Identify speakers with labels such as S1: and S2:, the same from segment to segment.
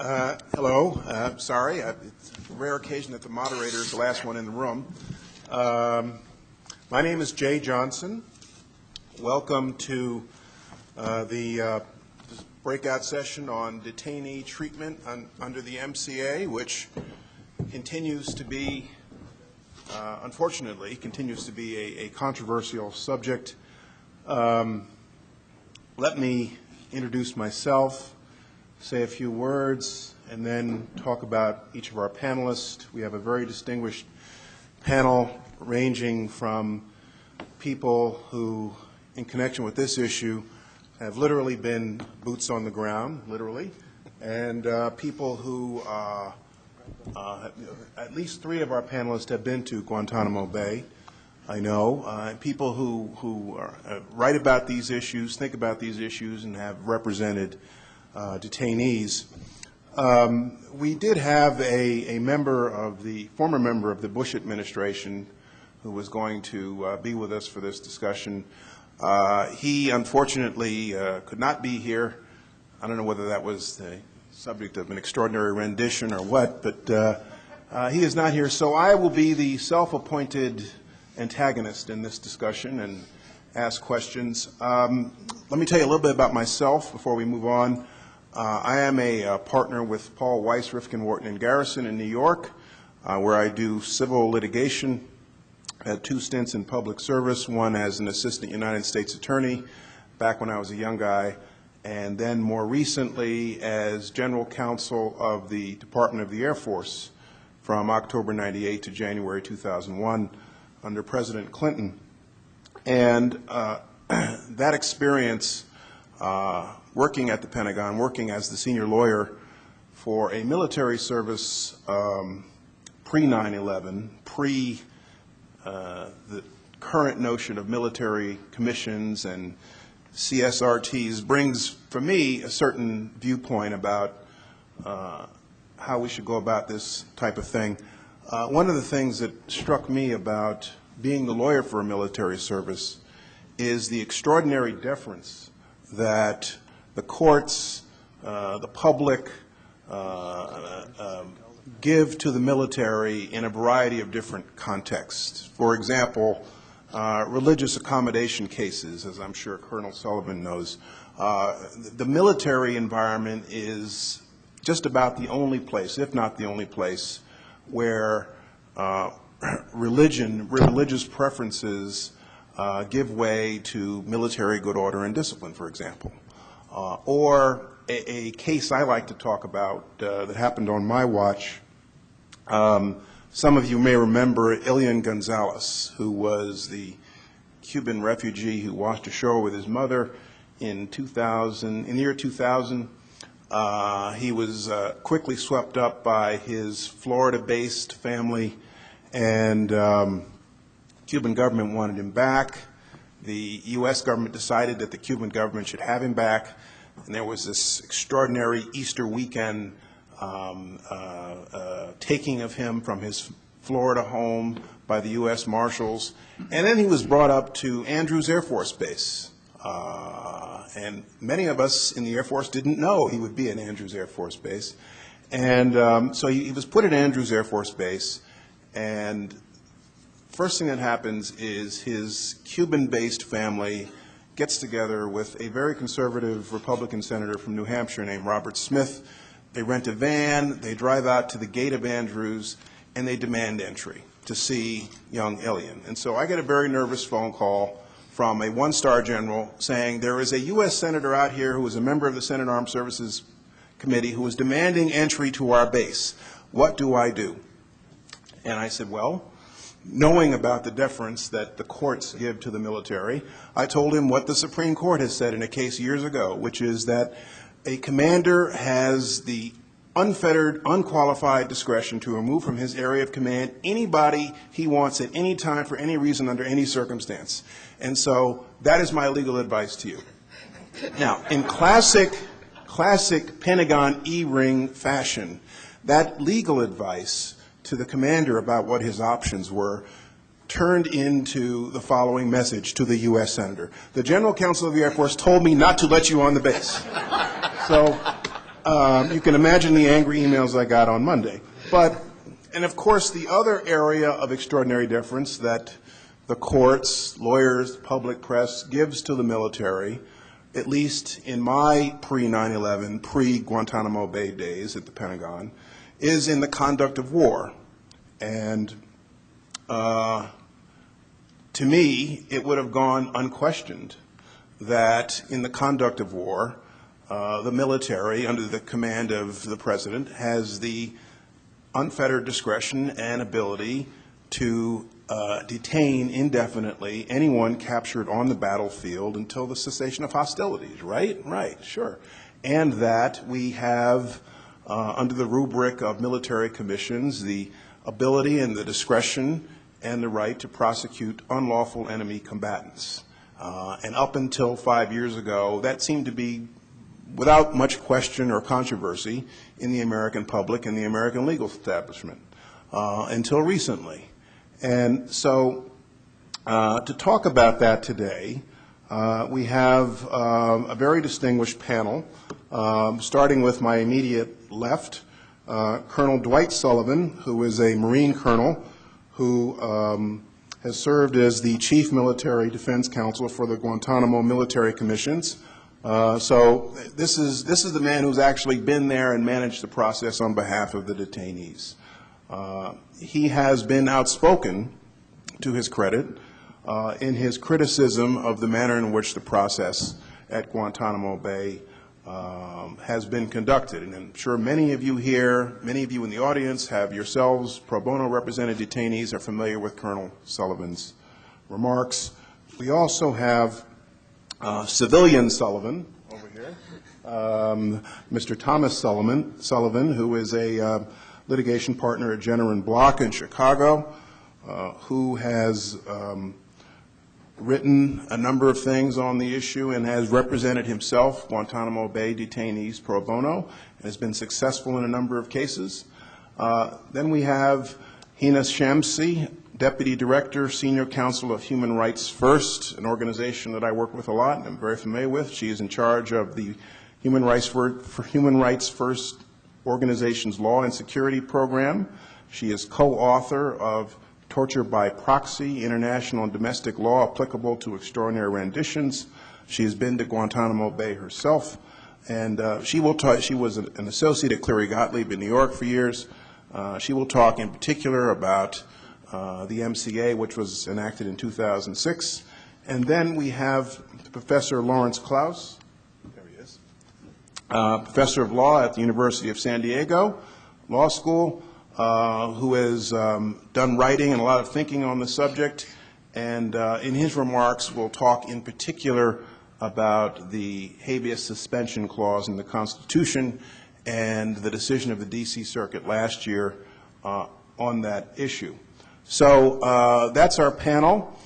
S1: Hello. Sorry, it's a rare occasion that the moderator is the last one in the room. My name is Jay Johnson. Welcome to the breakout session on detainee treatment under the MCA, which continues to be, unfortunately, continues to be a controversial subject. Let me introduce myself, say a few words, and then talk about each of our panelists. We have a very distinguished panel ranging from people who, in connection with this issue, have literally been boots on the ground, literally, and people who, at least three of our panelists have been to Guantanamo Bay, I know, people who write about these issues, think about these issues, and have represented detainees. We did have a former member of the Bush administration who was going to be with us for this discussion. He unfortunately could not be here. I don't know whether that was the subject of an extraordinary rendition or what, but he is not here. So I will be the self-appointed antagonist in this discussion and ask questions. Let me tell you a little bit about myself before we move on. I am a partner with Paul Weiss, Rifkin, Wharton & Garrison in New York, where I do civil litigation. I had 2 stints in public service, one as an assistant United States attorney back when I was a young guy, and then more recently as general counsel of the Department of the Air Force from October 98 to January 2001 under President Clinton. And that experience working at the Pentagon, working as the senior lawyer for a military service pre-9/11, the current notion of military commissions and CSRTs, brings, for me, a certain viewpoint about how we should go about this type of thing. One of the things that struck me about being the lawyer for a military service is the extraordinary deference that the courts, the public, give to the military in a variety of different contexts. For example, religious accommodation cases, as I'm sure Colonel Sullivan knows. The military environment is just about the only place, if not the only place, where religious preferences give way to military good order and discipline, for example. Or a case I like to talk about that happened on my watch. Some of you may remember Elian Gonzalez, who was the Cuban refugee who washed ashore with his mother in the year 2000. He was quickly swept up by his Florida-based family, and Cuban government wanted him back. The U.S. government decided that the Cuban government should have him back, and there was this extraordinary Easter weekend taking of him from his Florida home by the U.S. Marshals, and then he was brought up to Andrews Air Force Base. And many of us in the Air Force didn't know he would be at Andrews Air Force Base. And so he was put at Andrews Air Force Base, and first thing that happens is his Cuban-based family gets together with a very conservative Republican senator from New Hampshire named Robert Smith. They rent a van, they drive out to the gate of Andrews, and they demand entry to see young Elian. And so I get a very nervous phone call from a 1-star general saying there is a U.S. senator out here who is a member of the Senate Armed Services Committee who is demanding entry to our base. What do I do? And I said, well, knowing about the deference that the courts give to the military, I told him what the Supreme Court has said in a case years ago, which is that a commander has the unfettered, unqualified discretion to remove from his area of command anybody he wants at any time for any reason under any circumstance. And so that is my legal advice to you. Now, in classic Pentagon E-ring fashion, that legal advice to the commander about what his options were turned into the following message to the U.S. Senator. The General Counsel of the Air Force told me not to let you on the base. So You can imagine the angry emails I got on Monday. And of course, the other area of extraordinary deference that the courts, lawyers, public press gives to the military, at least in my pre-9/11, pre-Guantanamo Bay days at the Pentagon, is in the conduct of war. And to me, it would have gone unquestioned that in the conduct of war, the military, under the command of the President, has the unfettered discretion and ability to detain indefinitely anyone captured on the battlefield until the cessation of hostilities, right? Right, sure. And that we have, under the rubric of military commissions, the ability and the discretion and the right to prosecute unlawful enemy combatants. And up until 5 years ago, that seemed to be without much question or controversy in the American public and the American legal establishment until recently. And so to talk about that today, we have a very distinguished panel, starting with my immediate left, Colonel Dwight Sullivan, who is a Marine colonel who has served as the Chief Military Defense Counsel for the Guantanamo Military Commissions. So this is the man who's actually been there and managed the process on behalf of the detainees. He has been outspoken, to his credit, in his criticism of the manner in which the process at Guantanamo Bay has been conducted. And I'm sure many of you here, many of you in the audience have yourselves pro bono represented detainees, are familiar with Colonel Sullivan's remarks. We also have civilian Sullivan over here, Mr. Thomas Sullivan, who is a litigation partner at Jenner and Block in Chicago, who has written a number of things on the issue and has represented himself, Guantanamo Bay detainees pro bono, and has been successful in a number of cases. Then we have Hina Shamsi, Deputy Director, Senior Counsel of Human Rights First, an organization that I work with a lot and I'm very familiar with. She is in charge of the Human Rights First organization's Law and Security Program. She is co-author of Torture by Proxy, International and Domestic Law Applicable to Extraordinary Renditions. She has been to Guantanamo Bay herself, and she will talk. She was an associate at Cleary Gottlieb in New York for years. She will talk in particular about the MCA, which was enacted in 2006. And then we have Professor Lawrence Klaus, there he is, Professor of Law at the University of San Diego Law School, who has done writing and a lot of thinking on the subject, and in his remarks will talk in particular about the habeas suspension clause in the Constitution and the decision of the D.C. Circuit last year on that issue. So that's our panel.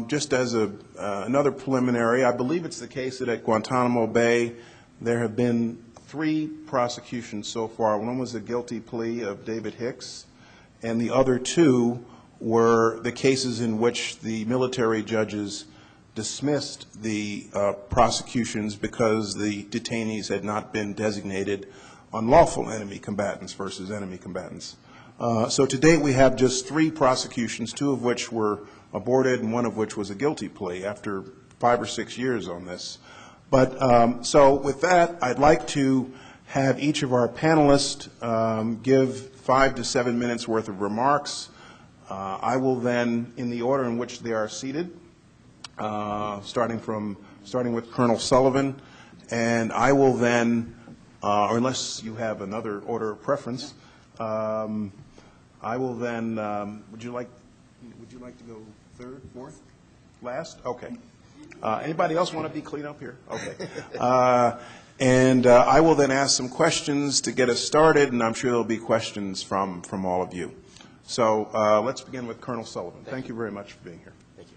S1: Just as another preliminary, I believe it's the case that at Guantanamo Bay there have been 3 prosecutions so far. One was a guilty plea of David Hicks, and the other 2 were the cases in which the military judges dismissed the prosecutions because the detainees had not been designated unlawful enemy combatants versus enemy combatants. So to date we have just 3 prosecutions, 2 of which were aborted and 1 of which was a guilty plea after 5 or 6 years on this. But so with that, I'd like to have each of our panelists give 5 to 7 minutes worth of remarks. I will then, in the order in which they are seated, starting with Colonel Sullivan, and I will then, or unless you have another order of preference, I will then. Would you like to go third, fourth, last? Okay. Anybody else want to be clean up here? Okay. And I will then ask some questions to get us started, and I'm sure there'll be questions from all of you. So let's begin with Colonel Sullivan. Thank you very much for being here.
S2: Thank you.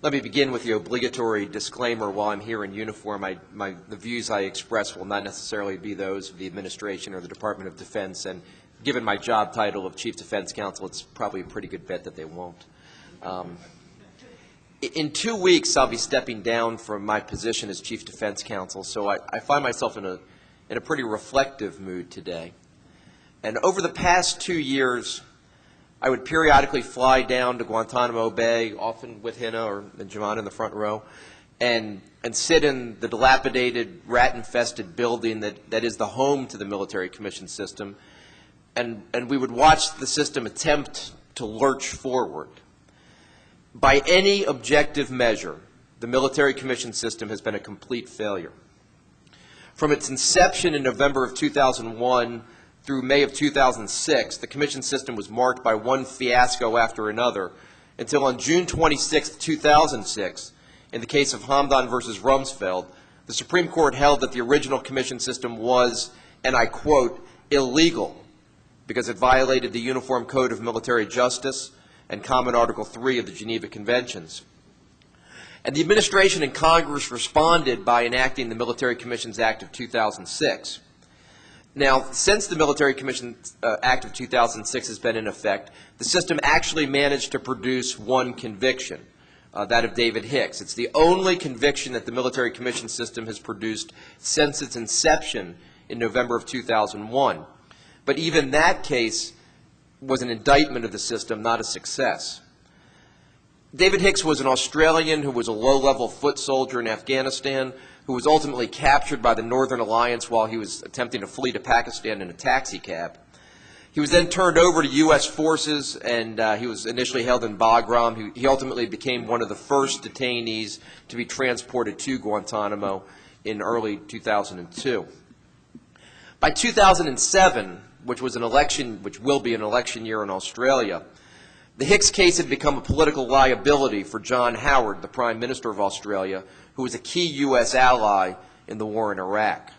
S2: Let me begin with the obligatory disclaimer. While I'm here in uniform, the views I express will not necessarily be those of the administration or the Department of Defense, and given my job title of Chief Defense Counsel, it's probably a pretty good bet that they won't. In 2 weeks, I'll be stepping down from my position as Chief Defense Counsel, so I find myself in in a pretty reflective mood today. And over the past 2 years, I would periodically fly down to Guantanamo Bay, often with Hina or Jaman in the front row, and sit in the dilapidated, rat-infested building that is the home to the military commission system, and we would watch the system attempt to lurch forward. By any objective measure, the military commission system has been a complete failure. From its inception in November of 2001 through May of 2006, the commission system was marked by one fiasco after another until on June 26, 2006, in the case of Hamdan versus Rumsfeld, the Supreme Court held that the original commission system was, and I quote, illegal because it violated the Uniform Code of Military Justice and Common Article 3 of the Geneva Conventions. And the administration and Congress responded by enacting the Military Commissions Act of 2006. Now, since the Military Commissions Act of 2006 has been in effect, the system actually managed to produce one conviction, that of David Hicks. It's the only conviction that the Military Commission system has produced since its inception in November of 2001. But even that case was an indictment of the system, not a success. David Hicks was an Australian who was a low-level foot soldier in Afghanistan, who was ultimately captured by the Northern Alliance while he was attempting to flee to Pakistan in a taxi cab. He was then turned over to U.S. forces, and he was initially held in Bagram. He ultimately became one of the first detainees to be transported to Guantanamo in early 2002. By 2007, which will be an election year in Australia, the Hicks case had become a political liability for John Howard, the Prime Minister of Australia, who was a key U.S. ally in the war in Iraq.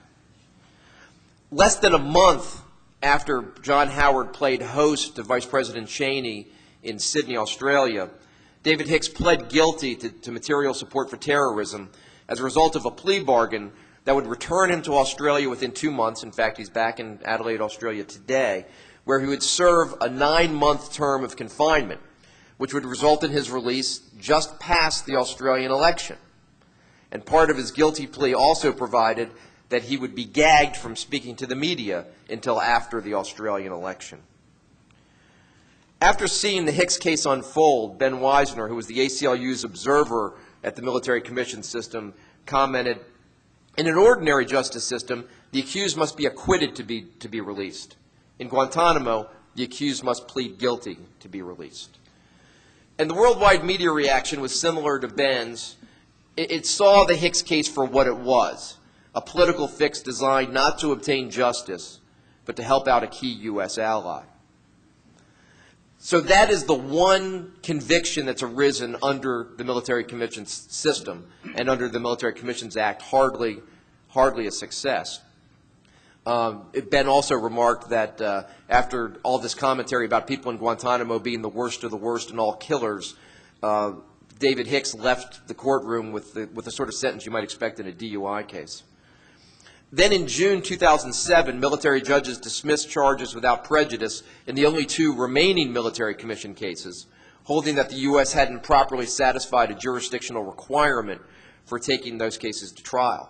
S2: Less than a month after John Howard played host to Vice President Cheney in Sydney, Australia, David Hicks pled guilty to material support for terrorism as a result of a plea bargain that would return him to Australia within 2 months. In fact, he's back in Adelaide, Australia today, where he would serve a 9-month term of confinement, which would result in his release just past the Australian election. And part of his guilty plea also provided that he would be gagged from speaking to the media until after the Australian election. After seeing the Hicks case unfold, Ben Weisner, who was the ACLU's observer at the military commission system, commented, "In an ordinary justice system, the accused must be acquitted to be released. In Guantanamo, the accused must plead guilty to be released." And the worldwide media reaction was similar to Ben's. It saw the Hicks case for what it was, a political fix designed not to obtain justice, but to help out a key U.S. ally. So that is the one conviction that's arisen under the Military Commissions system and under the Military Commissions Act, hardly a success. Ben also remarked that after all this commentary about people in Guantanamo being the worst of the worst and all killers, David Hicks left the courtroom with the sort of sentence you might expect in a DUI case. Then in June 2007, military judges dismissed charges without prejudice in the only 2 remaining military commission cases, holding that the U.S. hadn't properly satisfied a jurisdictional requirement for taking those cases to trial.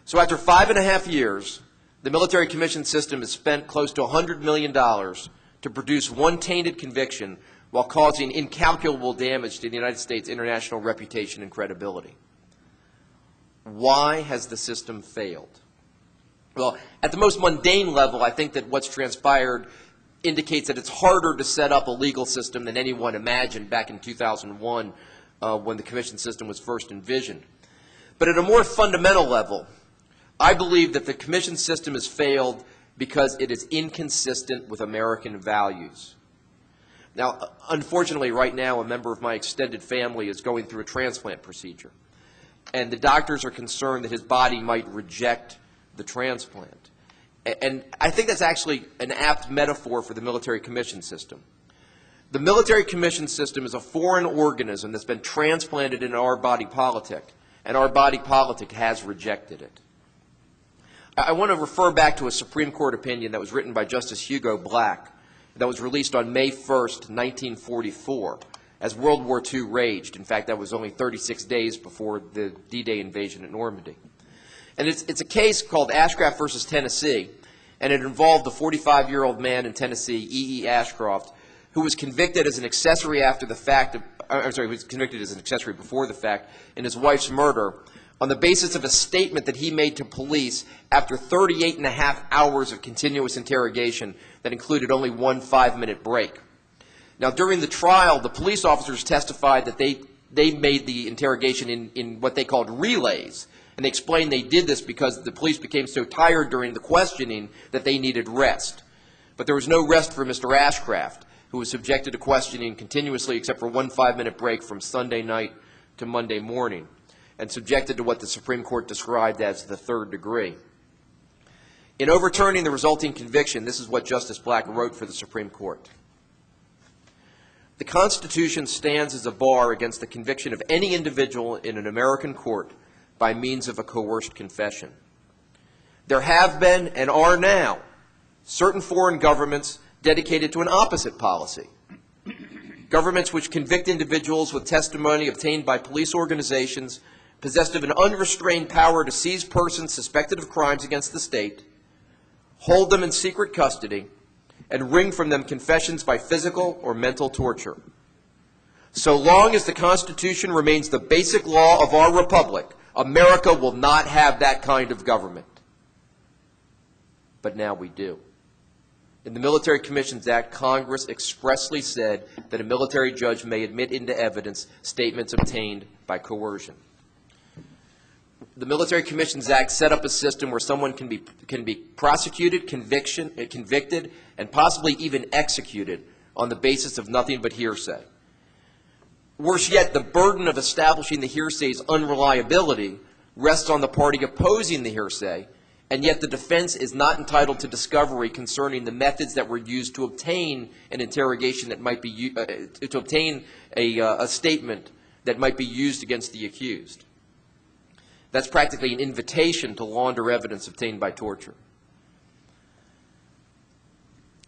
S2: So after 5.5 years, the military commission system has spent close to $100 million to produce one tainted conviction while causing incalculable damage to the United States' international reputation and credibility. Why has the system failed? Well, at the most mundane level, I think that what's transpired indicates that it's harder to set up a legal system than anyone imagined back in 2001 when the commission system was first envisioned. But at a more fundamental level, I believe that the commission system has failed because it is inconsistent with American values. Now, unfortunately, right now, a member of my extended family is going through a transplant procedure, and the doctors are concerned that his body might reject the transplant. And I think that's actually an apt metaphor for the military commission system. The military commission system is a foreign organism that's been transplanted into our body politic, and our body politic has rejected it. I want to refer back to a Supreme Court opinion that was written by Justice Hugo Black that was released on May 1st, 1944, as World War II raged. In fact, that was only 36 days before the D-Day invasion at Normandy. And it's a case called Ashcraft versus Tennessee, and it involved a 45-year-old man in Tennessee, E.E. Ashcroft, who was convicted as an accessory after the fact, who was convicted as an accessory before the fact in his wife's murder on the basis of a statement that he made to police after 38 and a half hours of continuous interrogation that included only one 5-minute break. Now, during the trial, the police officers testified that they made the interrogation in what they called relays, and they explained they did this because the police became so tired during the questioning that they needed rest. But there was no rest for Mr. Ashcraft, who was subjected to questioning continuously except for one 5-minute break from Sunday night to Monday morning, and subjected to what the Supreme Court described as the third degree. In overturning the resulting conviction, this is what Justice Black wrote for the Supreme Court. The Constitution stands as a bar against the conviction of any individual in an American court by means of a coerced confession. There have been and are now certain foreign governments dedicated to an opposite policy. Governments which convict individuals with testimony obtained by police organizations possessed of an unrestrained power to seize persons suspected of crimes against the state, hold them in secret custody, and wring from them confessions by physical or mental torture. So long as the Constitution remains the basic law of our republic, America will not have that kind of government. But now we do. In the Military Commissions Act, Congress expressly said that a military judge may admit into evidence statements obtained by coercion. The Military Commissions Act set up a system where someone can be prosecuted, convicted, and possibly even executed on the basis of nothing but hearsay. Worse yet, the burden of establishing the hearsay's unreliability rests on the party opposing the hearsay, and yet the defense is not entitled to discovery concerning the methods that were used to obtain an interrogation that might be to obtain a statement that might be used against the accused. That's practically an invitation to launder evidence obtained by torture.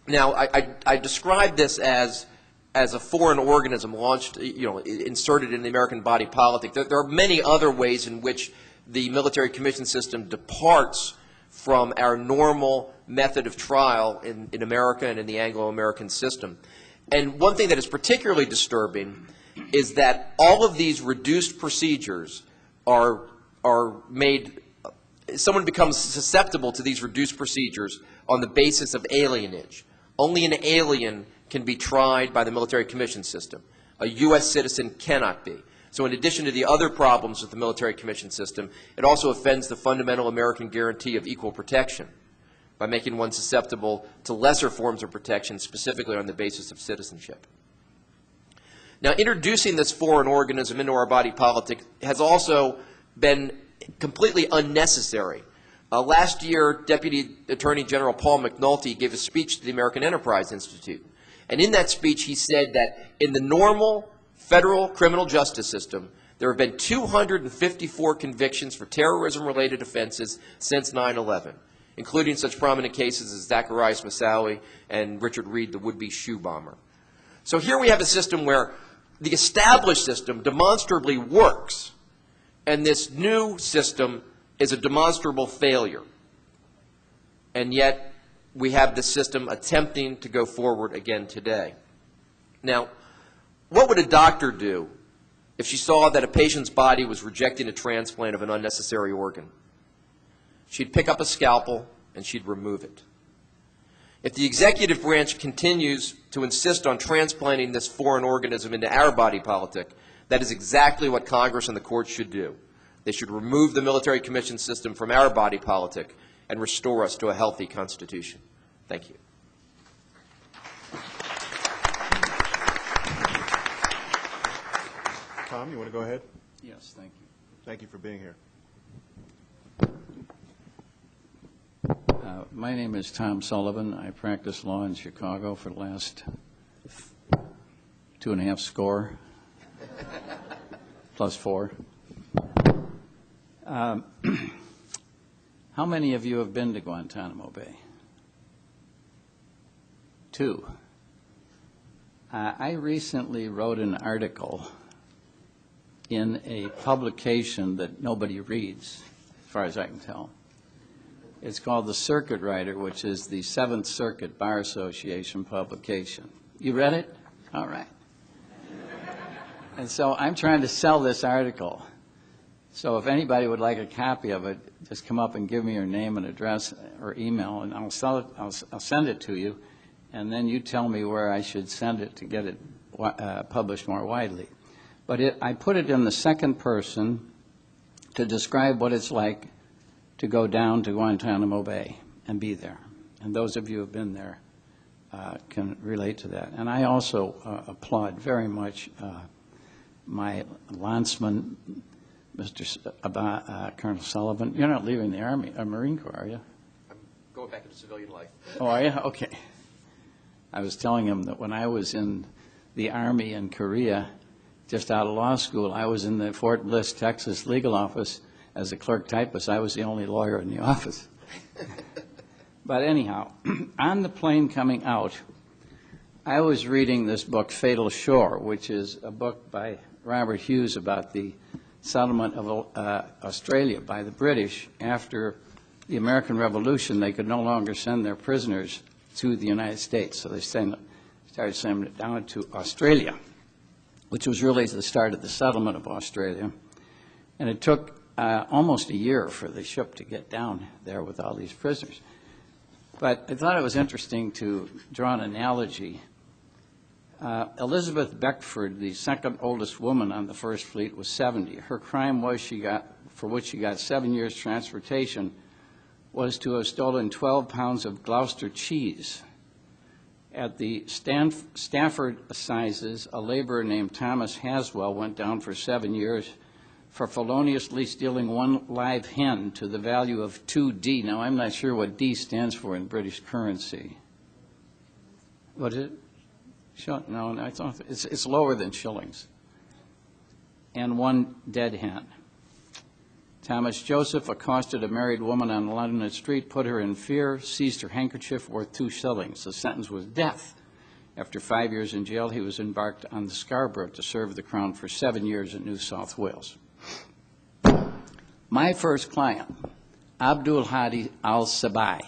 S2: Now, I describe this as a foreign organism launched, inserted in the American body politic. There are many other ways in which the military commission system departs from our normal method of trial in America and in the Anglo-American system. And one thing that is particularly disturbing is that all of these reduced procedures are made, someone becomes susceptible to these reduced procedures on the basis of alienage. Only an alien can be tried by the military commission system. A U.S. citizen cannot be. So in addition to the other problems with the military commission system, it also offends the fundamental American guarantee of equal protection by making one susceptible to lesser forms of protection, specifically on the basis of citizenship. Now, introducing this foreign organism into our body politic has also been completely unnecessary. Last year, Deputy Attorney General Paul McNulty gave a speech to the American Enterprise Institute. And in that speech, he said that in the normal federal criminal justice system, there have been 254 convictions for terrorism-related offenses since 9/11, including such prominent cases as Zacharias Moussaoui and Richard Reed, the would-be shoe bomber. So here we have a system where the established system demonstrably works, and this new system is a demonstrable failure. And yet we have this system attempting to go forward again today. Now, what would a doctor do if she saw that a patient's body was rejecting a transplant of an unnecessary organ? She'd pick up a scalpel and she'd remove it. If the executive branch continues to insist on transplanting this foreign organism into our body politic, that is exactly what Congress and the courts should do. They should remove the military commission system from our body politic and restore us to a healthy Constitution. Thank you.
S1: Tom, you want to go ahead?
S3: Yes, thank you.
S1: Thank you for being here.
S3: My name is Tom Sullivan. I practiced law in Chicago for the last 2.5 score, plus 4. How many of you have been to Guantanamo Bay? 2. I recently wrote an article in a publication that nobody reads far as I can tell. It's called The Circuit Rider, which is the Seventh Circuit Bar Association publication. You read it? All right. And so I'm trying to sell this article. So if anybody would like a copy of it, just come up and give me your name and address or email, and I'll send it to you, and then you tell me where I should send it to get it published more widely. But I put it in the second person to describe what it's like to go down to Guantanamo Bay and be there. And those of you who have been there can relate to that. And I also applaud very much my lanceman, Colonel Sullivan. You're not leaving the Army, Marine Corps, are you?
S2: I'm going back into civilian life.
S3: Oh, are you? Okay. I was telling him that when I was in the Army in Korea, just out of law school, I was in the Fort Bliss, Texas legal office as a clerk typist. I was the only lawyer in the office. But anyhow, on the plane coming out, I was reading this book, Fatal Shore, which is a book by Robert Hughes about the settlement of Australia by the British. After the American Revolution, they could no longer send their prisoners to the United States, so they started sending it down to Australia, which was really the start of the settlement of Australia. And it took almost a year for the ship to get down there with all these prisoners. But I thought it was interesting to draw an analogy. Elizabeth Beckford, the second oldest woman on the First Fleet, was 70. Her crime was for which she got 7 years transportation, was to have stolen 12 pounds of Gloucester cheese. At the Stafford Assizes, a laborer named Thomas Haswell went down for 7 years for feloniously stealing one live hen to the value of 2D. Now, I'm not sure what D stands for in British currency. What is it? No, I thought it's lower than shillings. And one dead hen. Thomas Joseph accosted a married woman on a London street, put her in fear, seized her handkerchief worth 2 shillings. The sentence was death. After 5 years in jail, he was embarked on the Scarborough to serve the Crown for 7 years in New South Wales. My first client, Abdul Hadi al-Sabai,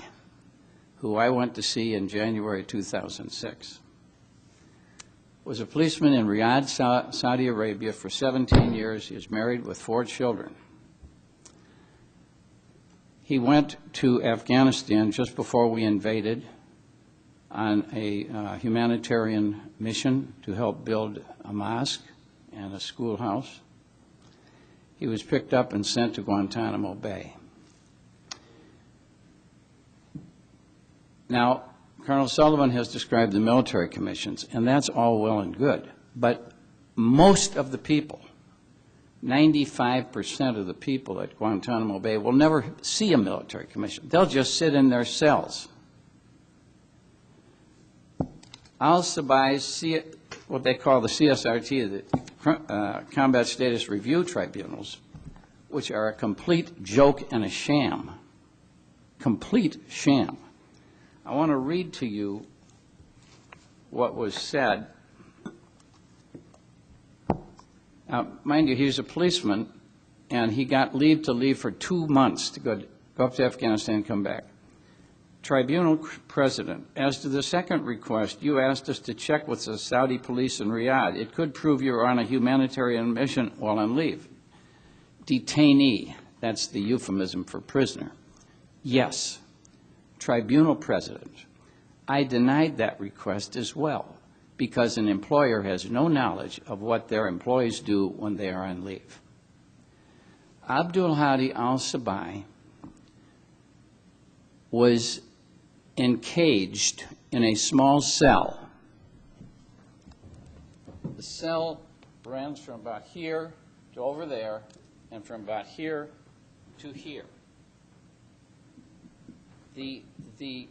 S3: who I went to see in January 2006, was a policeman in Riyadh, Saudi Arabia for 17 years. He was married with 4 children. He went to Afghanistan just before we invaded on a humanitarian mission to help build a mosque and a schoolhouse. He was picked up and sent to Guantanamo Bay. Now, Colonel Sullivan has described the military commissions, and that's all well and good. But most of the people, 95% of the people at Guantanamo Bay, will never see a military commission. They'll just sit in their cells. Al-Sabai's, what they call the CSRT, the Combat Status Review Tribunals, which are a complete joke and a sham. Complete sham. I want to read to you what was said. Mind you, he was a policeman, and he got leave to leave for 2 months to go up to Afghanistan and come back. Tribunal President, as to the second request, you asked us to check with the Saudi police in Riyadh. It could prove you're on a humanitarian mission while on leave. Detainee, that's the euphemism for prisoner. Yes. Tribunal President, I denied that request as well, because an employer has no knowledge of what their employees do when they are on leave. Abdul Hadi al-Sabai was encaged in a small cell. The cell runs from about here to over there, and from about here to here. The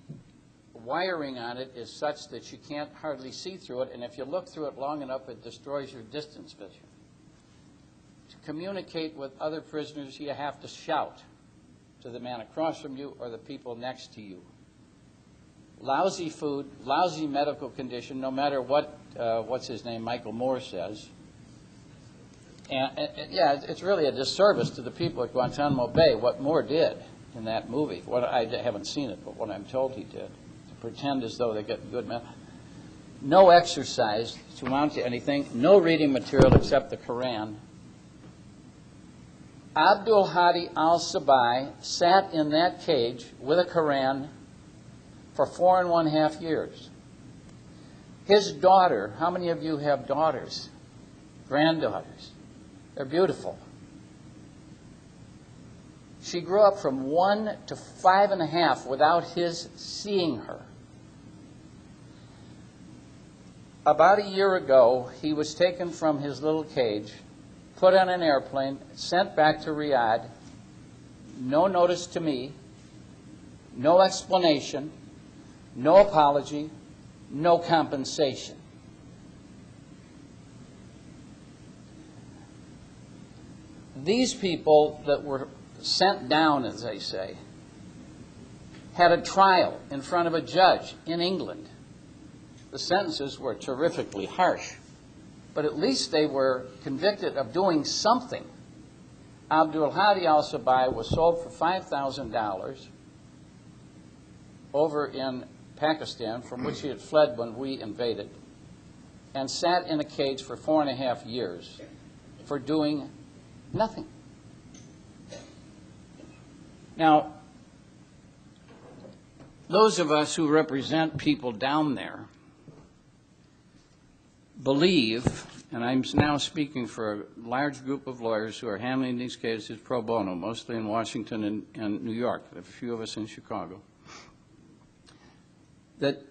S3: wiring on it is such that you can't hardly see through it, and if you look through it long enough, it destroys your distance vision. To communicate with other prisoners, you have to shout to the man across from you or the people next to you. Lousy food, lousy medical condition, no matter what, what's his name, Michael Moore says. Yeah, it's really a disservice to the people at Guantanamo Bay what Moore did in that movie. What I haven't seen it, but what I'm told he did, to pretend as though they get good men. No exercise to amount to anything, no reading material except the Quran. Abdul Hadi al-Sabai sat in that cage with a Quran for 4.5 years. His daughter, how many of you have daughters, granddaughters? They're beautiful. She grew up from 1 to 5.5 without his seeing her. About a year ago, he was taken from his little cage, put on an airplane, sent back to Riyadh, no notice to me, no explanation, no apology, no compensation. These people that were sent down, as they say, had a trial in front of a judge in England. The sentences were terrifically harsh, but at least they were convicted of doing something. Abdul Hadi al-Sabai was sold for $5,000 over in Pakistan, from which he had fled when we invaded, and sat in a cage for 4.5 years for doing nothing. Now, those of us who represent people down there believe, and I'm now speaking for a large group of lawyers who are handling these cases pro bono, mostly in Washington and New York, a few of us in Chicago, that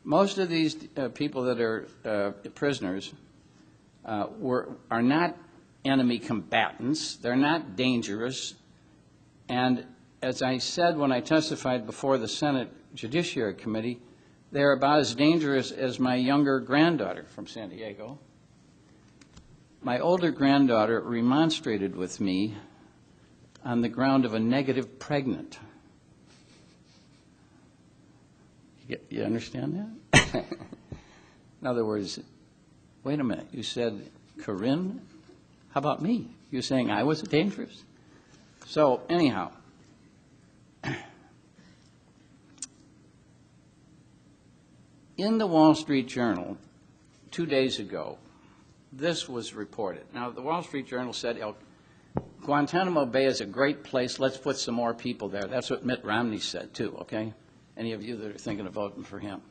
S3: most of these people that are prisoners are not enemy combatants. They're not dangerous. And as I said when I testified before the Senate Judiciary Committee, they're about as dangerous as my younger granddaughter from San Diego. My older granddaughter remonstrated with me on the ground of a negative pregnant. You understand that? In other words, wait a minute, you said Corinne? How about me? You're saying I was dangerous? So anyhow, in the Wall Street Journal 2 days ago, this was reported. Now, the Wall Street Journal said, Guantanamo Bay is a great place. Let's put some more people there. That's what Mitt Romney said, too, okay? Any of you that are thinking of voting for him.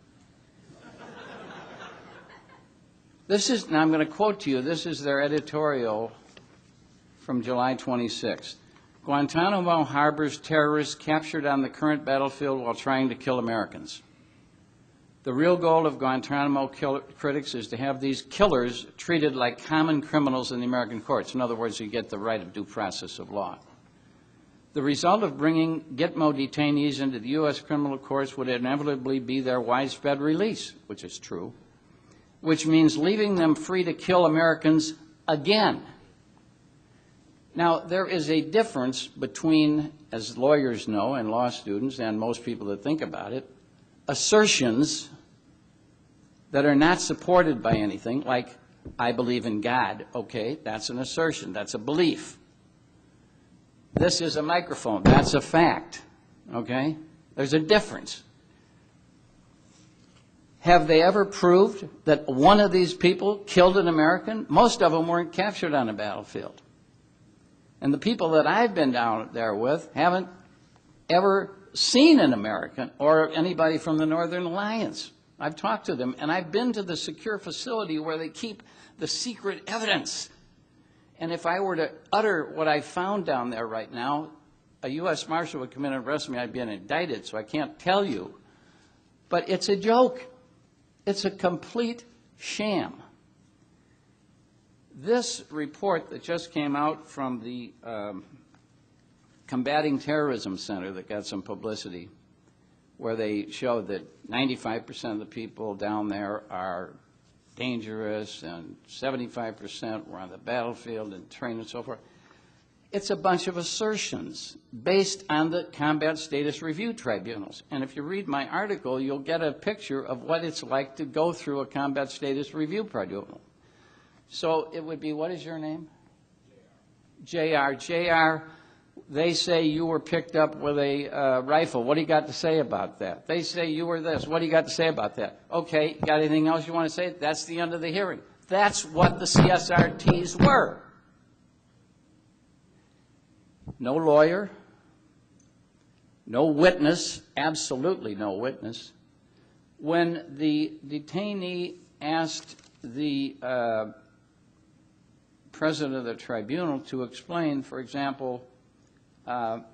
S3: This is, now I'm going to quote to you, this is their editorial from July 26th. Guantanamo harbors terrorists captured on the current battlefield while trying to kill Americans. The real goal of Guantanamo critics is to have these killers treated like common criminals in the American courts. In other words, you get the right of due process of law. The result of bringing Gitmo detainees into the U.S. criminal courts would inevitably be their widespread release, which is true, which means leaving them free to kill Americans again. Now, there is a difference between, as lawyers know and law students and most people that think about it, assertions that are not supported by anything, like, I believe in God. Okay, that's an assertion. That's a belief. This is a microphone. That's a fact. Okay? There's a difference. Have they ever proved that one of these people killed an American? Most of them weren't captured on a battlefield. And the people that I've been down there with haven't ever seen an American or anybody from the Northern Alliance. I've talked to them, and I've been to the secure facility where they keep the secret evidence. And if I were to utter what I found down there right now, a U.S. Marshal would come in and arrest me. I'd be indicted, so I can't tell you. But it's a joke. It's a complete sham. This report that just came out from the Combating Terrorism Center that got some publicity, where they showed that 95% of the people down there are dangerous and 75% were on the battlefield and trained and so forth. It's a bunch of assertions based on the combat status review tribunals. And if you read my article, you'll get a picture of what it's like to go through a combat status review tribunal. So it would be, what is your name? JR. JR, they say you were picked up with a rifle. What do you got to say about that? They say you were this. What do you got to say about that? Okay, got anything else you want to say? That's the end of the hearing. That's what the CSRTs were. No lawyer, no witness, absolutely no witness. When the detainee asked the president of the tribunal to explain, for example, while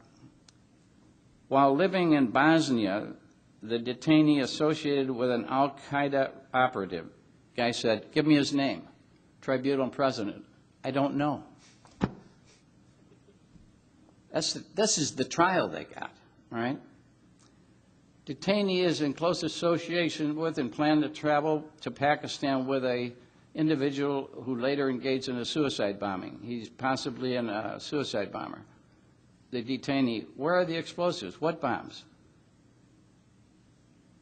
S3: living in Bosnia, the detainee associated with an al-Qaeda operative. Guy said, give me his name. Tribunal president, I don't know. This is the trial they got, all right? Detainee is in close association with and planned to travel to Pakistan with a individual who later engaged in a suicide bombing. He's possibly a suicide bomber. The detainee, where are the explosives? What bombs?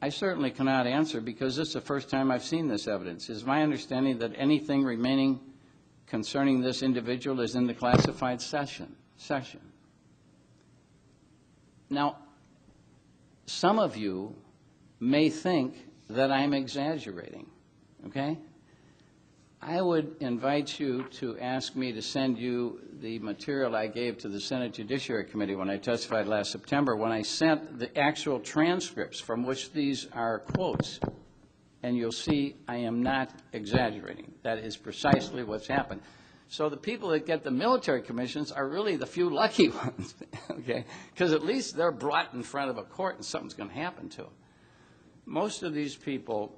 S3: I certainly cannot answer because this is the first time I've seen this evidence. It's my understanding that anything remaining concerning this individual is in the classified section. Now, some of you may think that I'm exaggerating, okay? I would invite you to ask me to send you the material I gave to the Senate Judiciary Committee when I testified last September, when I sent the actual transcripts from which these are quotes. And you'll see I am not exaggerating. That is precisely what's happened. So the people that get the military commissions are really the few lucky ones, okay? Because at least they're brought in front of a court and something's going to happen to them. Most of these people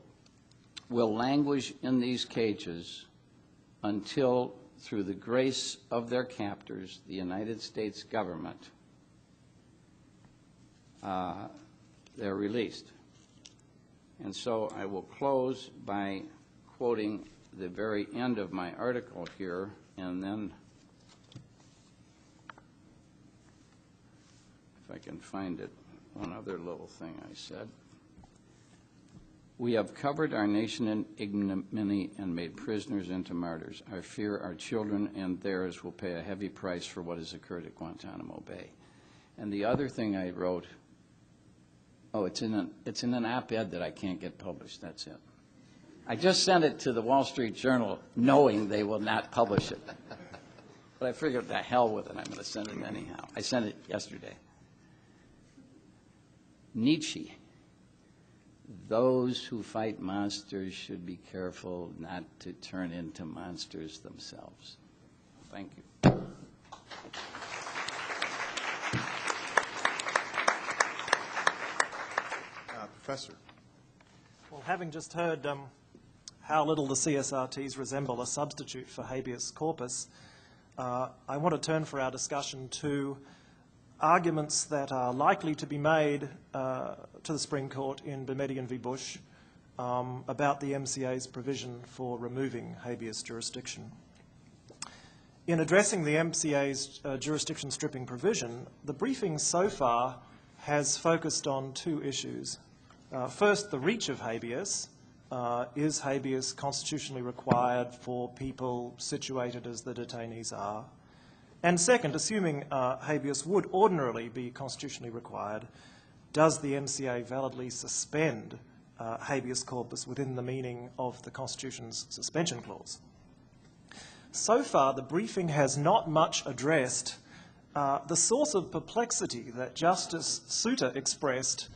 S3: will languish in these cages until, through the grace of their captors, the United States government, they're released. And so I will close by quoting the very end of my article here, and then if I can find it, one other little thing I said. We have covered our nation in ignominy and made prisoners into martyrs. I fear our children and theirs will pay a heavy price for what has occurred at Guantanamo Bay. And the other thing I wrote, oh, it's in an op-ed that I can't get published, that's it. I just sent it to the Wall Street Journal knowing they will not publish it. But I figured, the hell with it, I'm going to send it anyhow. I sent it yesterday. Nietzsche. Those who fight monsters should be careful not to turn into monsters themselves. Thank you.
S1: Professor.
S4: Well, having just heard how little the CSRTs resemble a substitute for habeas corpus, I want to turn for our discussion to arguments that are likely to be made to the Supreme Court in Boumediene v. Bush about the MCA's provision for removing habeas jurisdiction. In addressing the MCA's jurisdiction stripping provision, the briefing so far has focused on two issues. First, the reach of habeas. Is habeas constitutionally required for people situated as the detainees are? And second, assuming habeas would ordinarily be constitutionally required, does the MCA validly suspend habeas corpus within the meaning of the Constitution's suspension clause? So far, the briefing has not much addressed the source of perplexity that Justice Souter expressed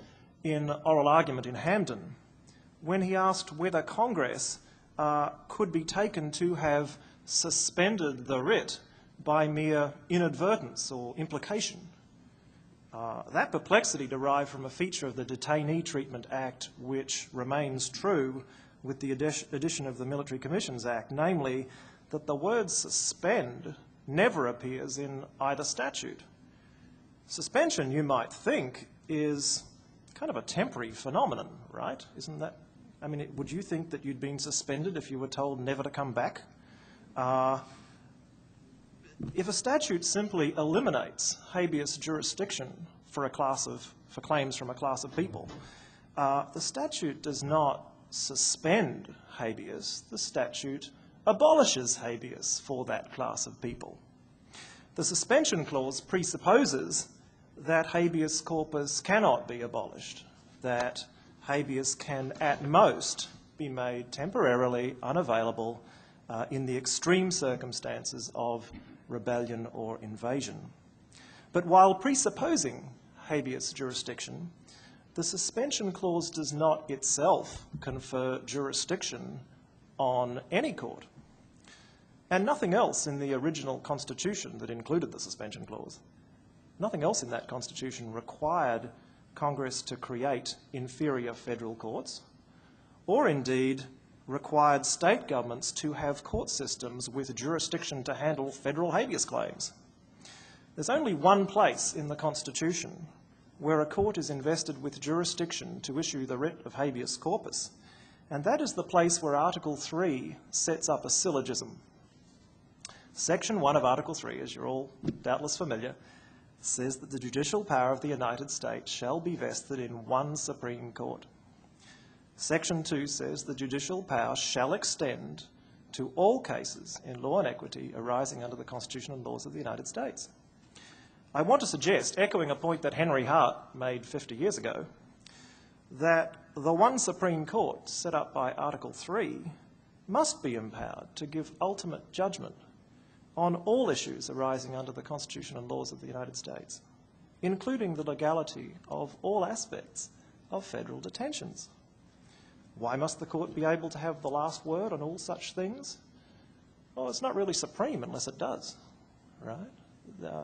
S4: in oral argument in Hamden when he asked whether Congress could be taken to have suspended the writ by mere inadvertence or implication. That perplexity derived from a feature of the Detainee Treatment Act which remains true with the addition of the Military Commissions Act, namely that the word suspend never appears in either statute. Suspension, you might think, is kind of a temporary phenomenon, right? Isn't that? I mean, would you think that you'd been suspended if you were told never to come back? If a statute simply eliminates habeas jurisdiction for claims from a class of people, the statute does not suspend habeas. The statute abolishes habeas for that class of people. The suspension clause presupposes that habeas corpus cannot be abolished, that habeas can at most be made temporarily unavailable in the extreme circumstances of rebellion or invasion. But while presupposing habeas jurisdiction, the suspension clause does not itself confer jurisdiction on any court. And nothing else in the original Constitution that included the suspension clause, nothing else in that Constitution required Congress to create inferior federal courts, or indeed required state governments to have court systems with jurisdiction to handle federal habeas claims. There's only one place in the Constitution where a court is invested with jurisdiction to issue the writ of habeas corpus, and that is the place where Article 3 sets up a syllogism. Section 1 of Article 3, as you're all doubtless familiar, says that the judicial power of the United States shall be vested in one Supreme Court. Section 2 says the judicial power shall extend to all cases in law and equity arising under the Constitution and laws of the United States. I want to suggest, echoing a point that Henry Hart made 50 years ago, that the one Supreme Court set up by Article 3 must be empowered to give ultimate judgment on all issues arising under the Constitution and laws of the United States, including the legality of all aspects of federal detentions. Why must the court be able to have the last word on all such things? Well, it's not really supreme unless it does, right?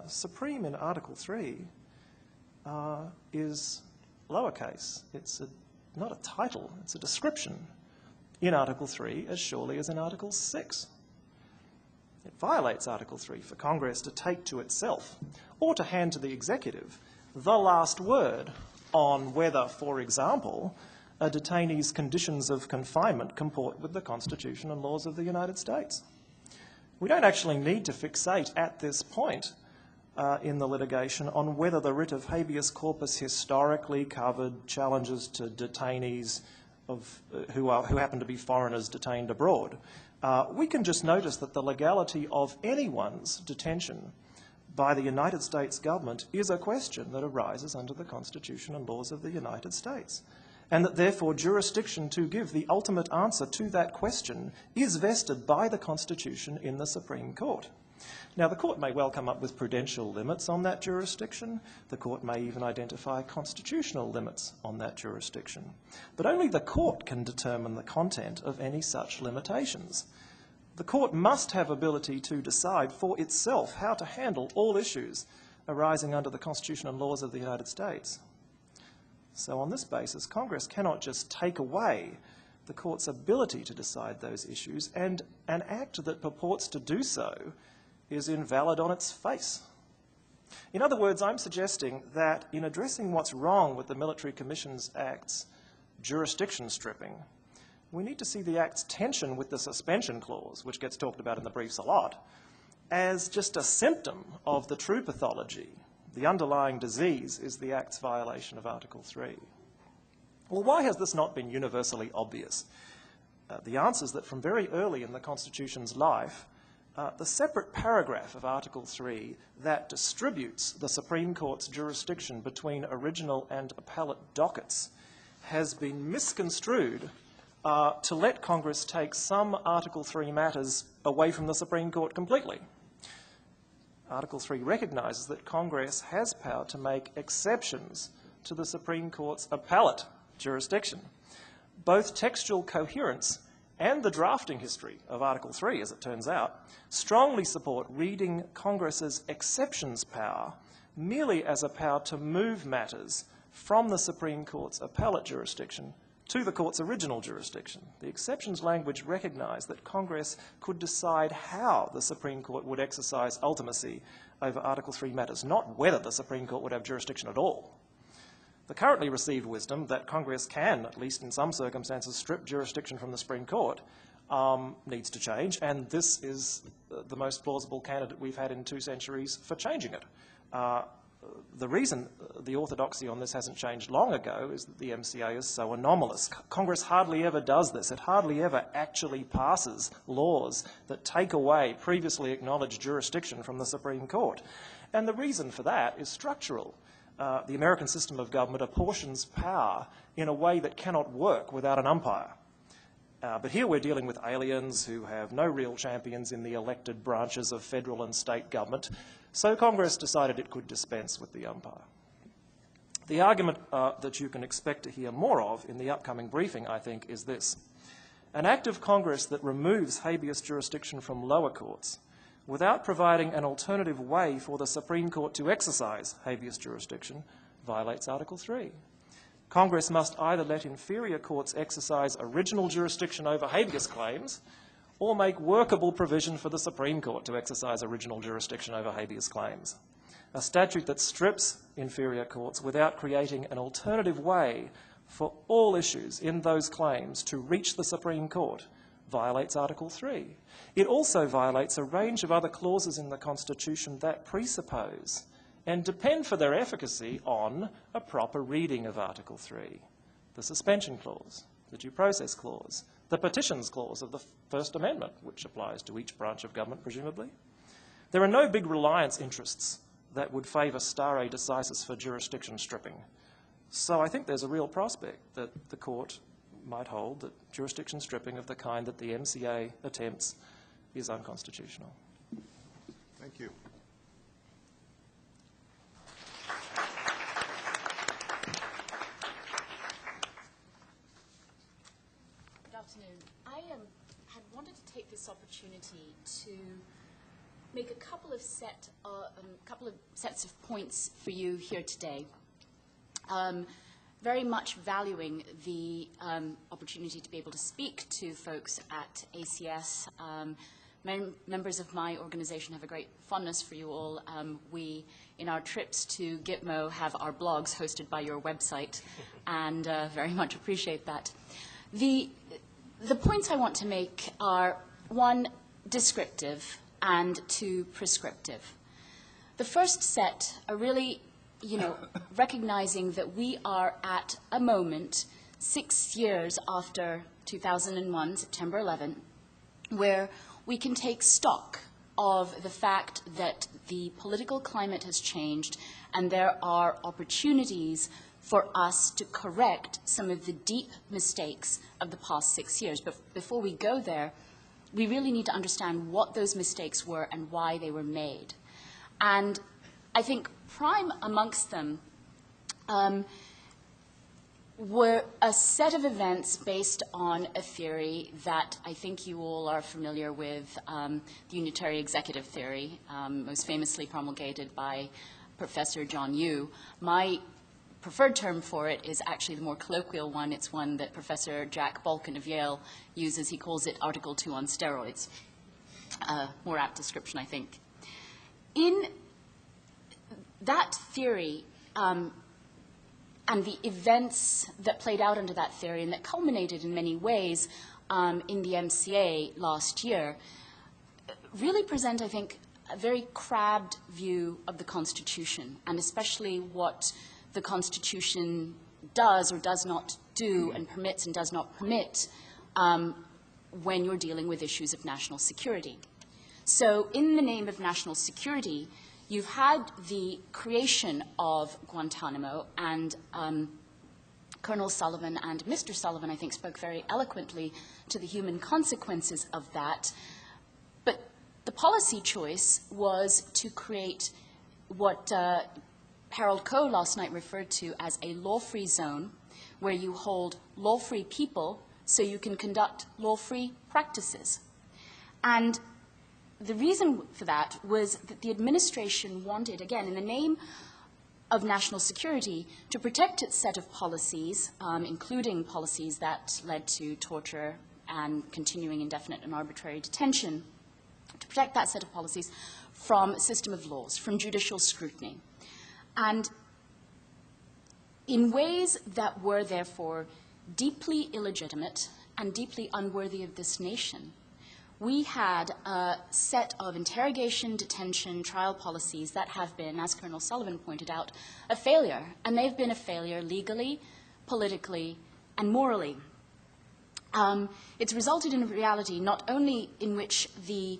S4: Supreme in Article 3 is lowercase. It's not a title, it's a description in Article 3 as surely as in Article 6. It violates Article 3 for Congress to take to itself or to hand to the executive the last word on whether, for example, a detainee's conditions of confinement comport with the Constitution and laws of the United States. We don't actually need to fixate at this point in the litigation on whether the writ of habeas corpus historically covered challenges to detainees who happen to be foreigners detained abroad. We can just notice that the legality of anyone's detention by the United States government is a question that arises under the Constitution and laws of the United States, and that therefore jurisdiction to give the ultimate answer to that question is vested by the Constitution in the Supreme Court. Now, the court may well come up with prudential limits on that jurisdiction. The court may even identify constitutional limits on that jurisdiction. But only the court can determine the content of any such limitations. The court must have ability to decide for itself how to handle all issues arising under the Constitution and laws of the United States. So on this basis, Congress cannot just take away the court's ability to decide those issues, and an act that purports to do so is invalid on its face. In other words, I'm suggesting that in addressing what's wrong with the Military Commissions Act's jurisdiction stripping, we need to see the Act's tension with the suspension clause, which gets talked about in the briefs a lot, as just a symptom of the true pathology. The underlying disease is the Act's violation of Article 3. Well, why has this not been universally obvious? The answer is that from very early in the Constitution's life, the separate paragraph of Article 3 that distributes the Supreme Court's jurisdiction between original and appellate dockets has been misconstrued to let Congress take some Article 3 matters away from the Supreme Court completely. Article 3 recognises that Congress has power to make exceptions to the Supreme Court's appellate jurisdiction. Both textual coherence and the drafting history of Article 3, as it turns out, strongly support reading Congress's exceptions power merely as a power to move matters from the Supreme Court's appellate jurisdiction to the court's original jurisdiction. The exceptions language recognised that Congress could decide how the Supreme Court would exercise ultimacy over Article 3 matters, not whether the Supreme Court would have jurisdiction at all. The currently received wisdom that Congress can, at least in some circumstances, strip jurisdiction from the Supreme Court needs to change, and this is the most plausible candidate we've had in 2 centuries for changing it. the reason the orthodoxy on this hasn't changed long ago is that the MCA is so anomalous. Congress hardly ever does this. It hardly ever actually passes laws that take away previously acknowledged jurisdiction from the Supreme Court. And the reason for that is structural. The American system of government apportions power in a way that cannot work without an umpire. But here we're dealing with aliens who have no real champions in the elected branches of federal and state government, so Congress decided it could dispense with the umpire. The argument that you can expect to hear more of in the upcoming briefing, I think, is this. An act of Congress that removes habeas jurisdiction from lower courts without providing an alternative way for the Supreme Court to exercise habeas jurisdiction violates Article 3. Congress must either let inferior courts exercise original jurisdiction over habeas claims or make workable provision for the Supreme Court to exercise original jurisdiction over habeas claims. A statute that strips inferior courts without creating an alternative way for all issues in those claims to reach the Supreme Court violates Article 3. It also violates a range of other clauses in the Constitution that presuppose and depend for their efficacy on a proper reading of Article 3. The suspension clause, the due process clause, the petitions clause of the First Amendment, which applies to each branch of government, presumably. There are no big reliance interests that would favour stare decisis for jurisdiction stripping. So I think there's a real prospect that the court might hold that jurisdiction stripping of the kind that the MCA attempts is unconstitutional.
S1: Thank you.
S5: Good afternoon. I had wanted to take this opportunity to make a couple of sets of points for you here today. Very much valuing the opportunity to be able to speak to folks at ACS. Members of my organization have a great fondness for you all. We, in our trips to Gitmo, have our blogs hosted by your website, and very much appreciate that. The points I want to make are, one, descriptive, and two, prescriptive. The first set are really, recognizing that we are at a moment 6 years after 2001, September 11, where we can take stock of the fact that the political climate has changed and there are opportunities for us to correct some of the deep mistakes of the past 6 years. But before we go there, we really need to understand what those mistakes were and why they were made. And I think prime amongst them were a set of events based on a theory that I think you all are familiar with, the unitary executive theory, most famously promulgated by Professor John Yoo. My preferred term for it is actually the more colloquial one. It's one that Professor Jack Balkin of Yale uses. He calls it Article 2 on steroids. More apt description, I think. In that theory, and the events that played out under that theory and that culminated in many ways in the MCA last year really present, I think, a very crabbed view of the Constitution, and especially what the Constitution does or does not do and permits and does not permit when you're dealing with issues of national security. So in the name of national security, you've had the creation of Guantanamo, and Colonel Sullivan and Mr. Sullivan, I think, spoke very eloquently to the human consequences of that. But the policy choice was to create what Harold Coe last night referred to as a law-free zone, where you hold law-free people so you can conduct law-free practices. And the reason for that was that the administration wanted, again, in the name of national security, to protect its set of policies, including policies that led to torture and continuing indefinite and arbitrary detention, to protect that set of policies from a system of laws, from judicial scrutiny. And in ways that were, therefore, deeply illegitimate and deeply unworthy of this nation, we had a set of interrogation, detention, trial policies that have been, as Colonel Sullivan pointed out, a failure. And they've been a failure legally, politically, and morally. It's resulted in a reality not only in which the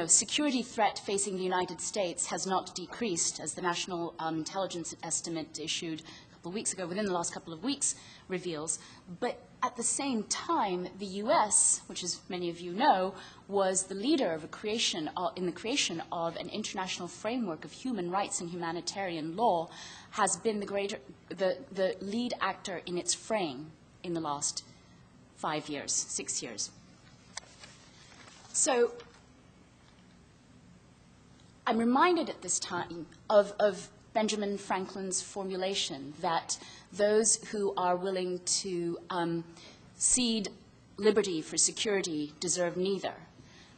S5: security threat facing the United States has not decreased, as the National Intelligence Estimate issued a couple of weeks ago, within the last couple of weeks, reveals, but at the same time, the U.S., which as many of you know, was the leader of in the creation of an international framework of human rights and humanitarian law, has been the lead actor in its frame in the last 5 years, 6 years. So I'm reminded at this time of Benjamin Franklin's formulation that those who are willing to cede liberty for security deserve neither.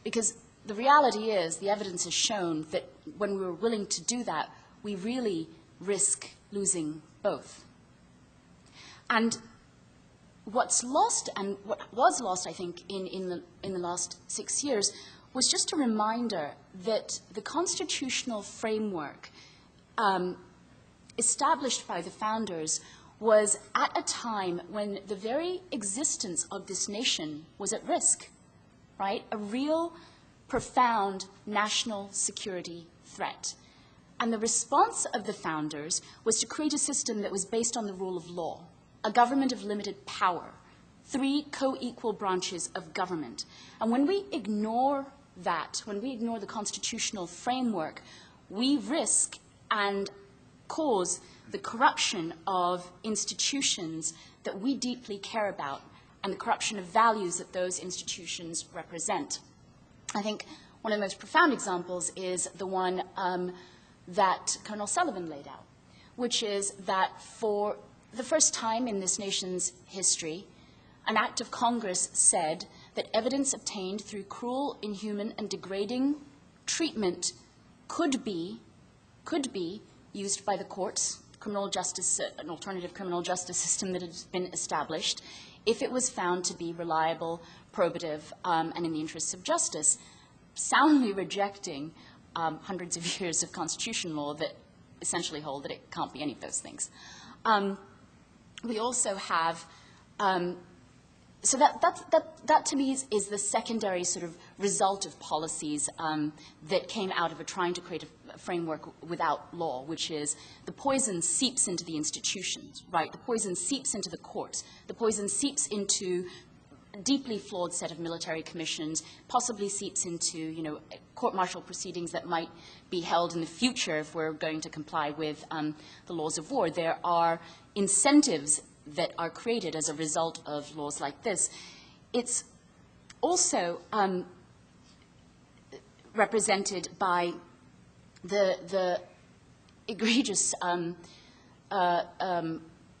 S5: Because the reality is, the evidence has shown that when we're willing to do that, we really risk losing both. And what's lost, and what was lost, I think, in the last 6 years, was just a reminder that the constitutional framework established by the founders was at a time when the very existence of this nation was at risk, right? A real, profound national security threat. And the response of the founders was to create a system that was based on the rule of law, a government of limited power, 3 co-equal branches of government. And when we ignore that, when we ignore the constitutional framework, we risk and cause the corruption of institutions that we deeply care about and the corruption of values that those institutions represent. I think one of the most profound examples is the one that Colonel Sullivan laid out, which is that for the first time in this nation's history, an act of Congress said that evidence obtained through cruel, inhuman, and degrading treatment could be used by the courts, criminal justice, an alternative criminal justice system that has been established, if it was found to be reliable, probative, and in the interests of justice, soundly rejecting hundreds of years of constitutional law that essentially hold that it can't be any of those things. We also have, so that to me is the secondary sort of result of policies that came out of trying to create a framework without law, which is the poison seeps into the institutions, right? The poison seeps into the courts. The poison seeps into a deeply flawed set of military commissions, possibly seeps into, court-martial proceedings that might be held in the future if we're going to comply with the laws of war. There are incentives that are created as a result of laws like this. It's also represented by the egregious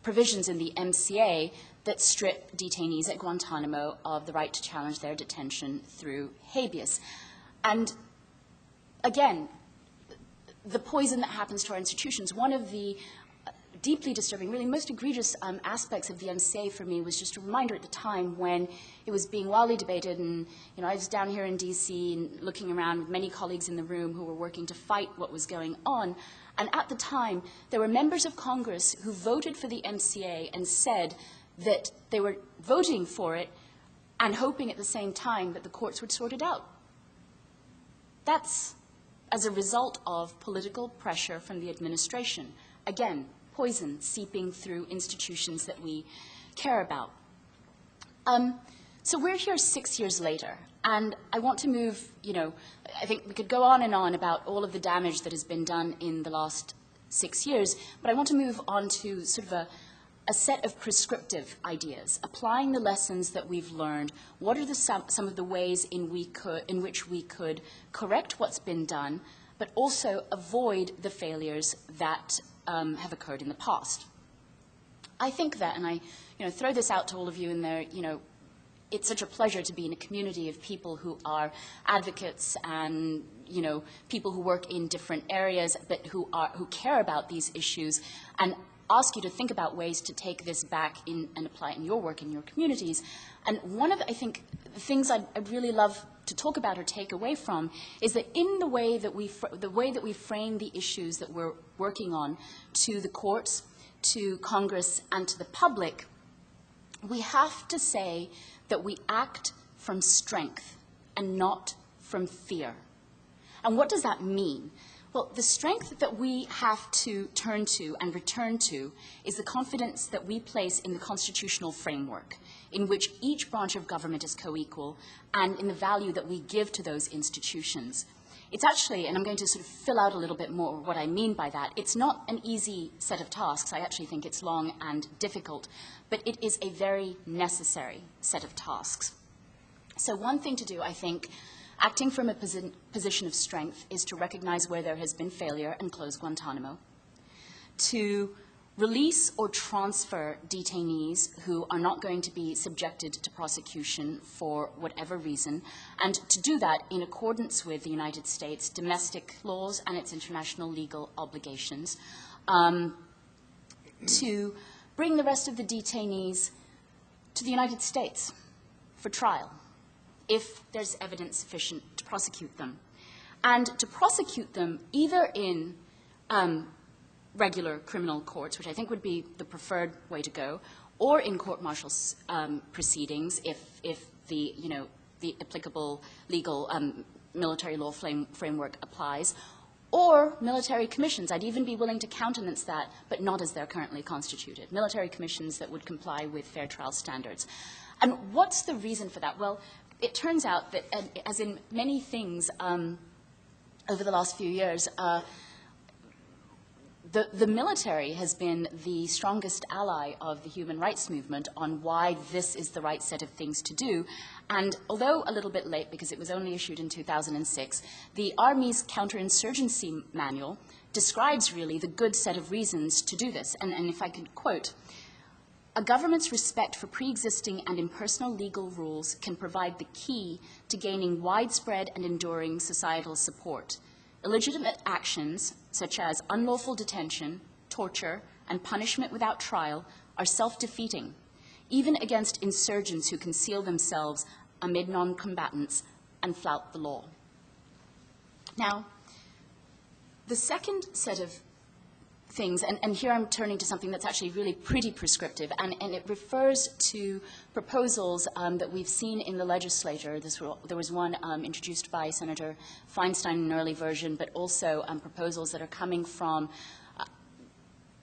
S5: provisions in the MCA that strip detainees at Guantanamo of the right to challenge their detention through habeas. And again, the poison that happens to our institutions, one of the deeply disturbing, really most egregious aspects of the MCA for me was just a reminder at the time when it was being wildly debated, and I was down here in DC and looking around with many colleagues in the room who were working to fight what was going on. And at the time, there were members of Congress who voted for the MCA and said that they were voting for it and hoping at the same time that the courts would sort it out. That's as a result of political pressure from the administration. Again, poison seeping through institutions that we care about. So we're here 6 years later, and I want to move, I think we could go on and on about all of the damage that has been done in the last 6 years, but I want to move on to sort of a set of prescriptive ideas, applying the lessons that we've learned. What are some of the ways in which we could correct what's been done, but also avoid the failures that have occurred in the past? I think that, and I throw this out to all of you in there, it's such a pleasure to be in a community of people who are advocates and people who work in different areas, but who care about these issues, and ask you to think about ways to take this back and apply it in your work in your communities. And one of, I think, the things I'd really love to talk about or take away from is that in the way that we frame the issues that we're working on to the courts, to Congress, and to the public, we have to say that we act from strength and not from fear. And what does that mean? Well, the strength that we have to turn to and return to is the confidence that we place in the constitutional framework, in which each branch of government is co-equal, and in the value that we give to those institutions. It's actually, and I'm going to sort of fill out a little bit more what I mean by that, it's not an easy set of tasks. I actually think it's long and difficult, but it is a very necessary set of tasks. So one thing to do, I think, acting from a position of strength, is to recognize where there has been failure and close Guantanamo, to release or transfer detainees who are not going to be subjected to prosecution for whatever reason, and to do that in accordance with the United States domestic laws and its international legal obligations, to bring the rest of the detainees to the United States for trial, if there's evidence sufficient to prosecute them, and to prosecute them either in regular criminal courts, which I think would be the preferred way to go, or in court-martial proceedings if the, the applicable legal military law framework applies, or military commissions. I'd even be willing to countenance that, but not as they're currently constituted. Military commissions that would comply with fair trial standards. And what's the reason for that? Well, it turns out that, as in many things over the last few years, the military has been the strongest ally of the human rights movement on why this is the right set of things to do. And although a little bit late, because it was only issued in 2006, the Army's counterinsurgency manual describes really the good set of reasons to do this. And if I could quote, "A government's respect for pre-existing and impersonal legal rules can provide the key to gaining widespread and enduring societal support. Illegitimate actions, such as unlawful detention, torture, and punishment without trial, are self-defeating, even against insurgents who conceal themselves amid non-combatants and flout the law." Now, the second set of things, and here I'm turning to something that's actually really pretty prescriptive, and it refers to proposals that we've seen in the legislature. There was one introduced by Senator Feinstein in an early version, but also proposals that are coming from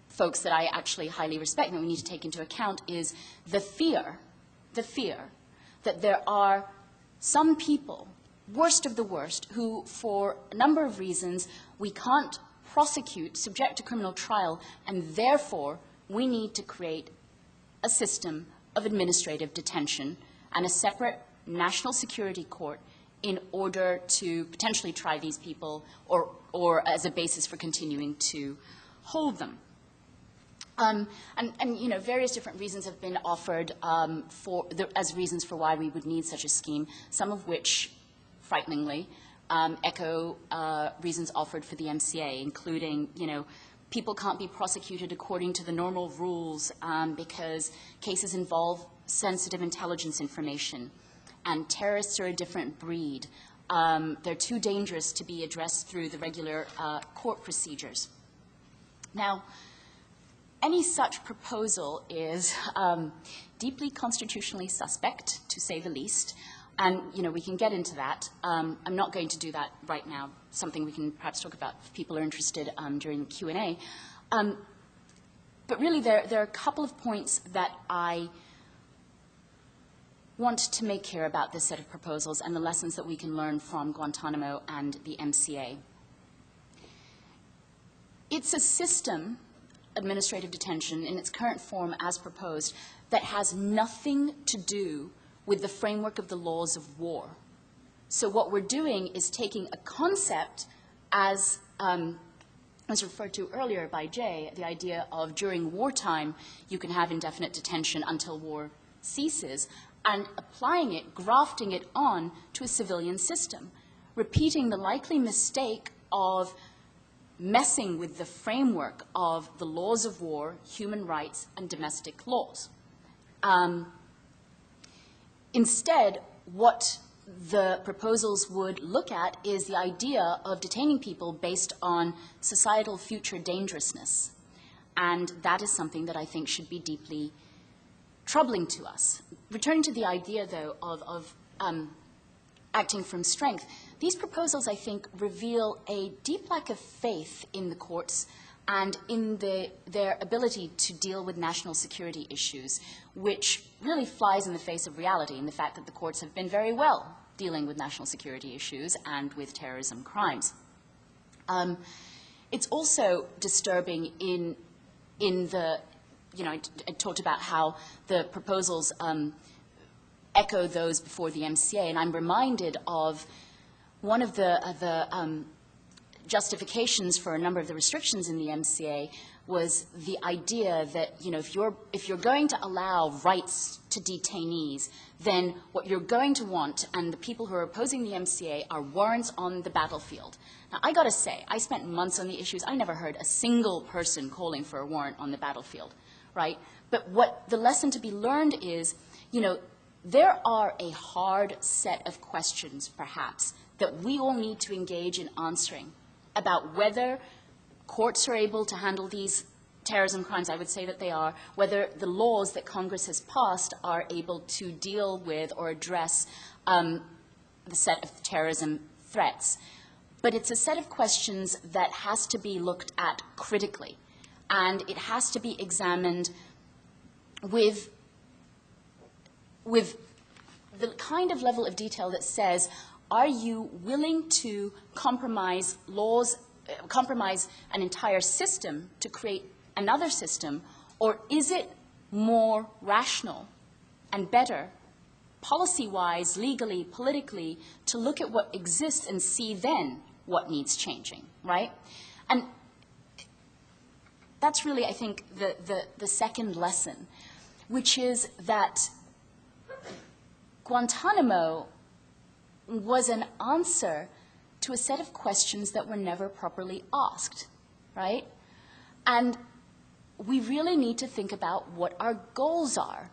S5: folks that I actually highly respect and we need to take into account, is the fear that there are some people, worst of the worst, who for a number of reasons we can't prosecute, subject to criminal trial, and therefore we need to create a system of administrative detention and a separate national security court in order to potentially try these people or as a basis for continuing to hold them. And various different reasons have been offered as reasons for why we would need such a scheme, some of which, frighteningly, echo reasons offered for the MCA, including, people can't be prosecuted according to the normal rules because cases involve sensitive intelligence information, and terrorists are a different breed. They're too dangerous to be addressed through the regular court procedures. Now, any such proposal is deeply constitutionally suspect, to say the least. And, we can get into that. I'm not going to do that right now, something we can perhaps talk about if people are interested during the Q&A. But really, there are a couple of points that I want to make here about this set of proposals and the lessons that we can learn from Guantanamo and the MCA. It's a system, administrative detention, in its current form as proposed, that has nothing to do with the framework of the laws of war. So what we're doing is taking a concept, as was referred to earlier by Jay, the idea of during wartime you can have indefinite detention until war ceases, and applying it, grafting it on to a civilian system, repeating the likely mistake of messing with the framework of the laws of war, human rights, and domestic laws. Instead, what the proposals would look at is the idea of detaining people based on societal future dangerousness. And that is something that I think should be deeply troubling to us. Returning to the idea, though, of acting from strength, these proposals, I think, reveal a deep lack of faith in the courts and in their ability to deal with national security issues, which really flies in the face of reality and the fact that the courts have been very well dealing with national security issues and with terrorism crimes. It's also disturbing in the, I talked about how the proposals echo those before the MCA, and I'm reminded of one of the justifications for a number of the restrictions in the MCA was the idea that, if you're going to allow rights to detainees, then what you're going to want, and the people who are opposing the MCA, are warrants on the battlefield. Now, I got to say, I spent months on the issues. I never heard a single person calling for a warrant on the battlefield, right? But what the lesson to be learned is, there are a hard set of questions, perhaps, that we all need to engage in answering about whether courts are able to handle these terrorism crimes. I would say that they are, whether the laws that Congress has passed are able to deal with or address the set of terrorism threats. But it's a set of questions that has to be looked at critically, and it has to be examined with the kind of level of detail that says, are you willing to compromise laws, compromise an entire system to create another system, or is it more rational and better, policy-wise, legally, politically, to look at what exists and see then what needs changing, right? And that's really, I think, the second lesson, which is that Guantanamo was an answer to a set of questions that were never properly asked, right? And we really need to think about what our goals are.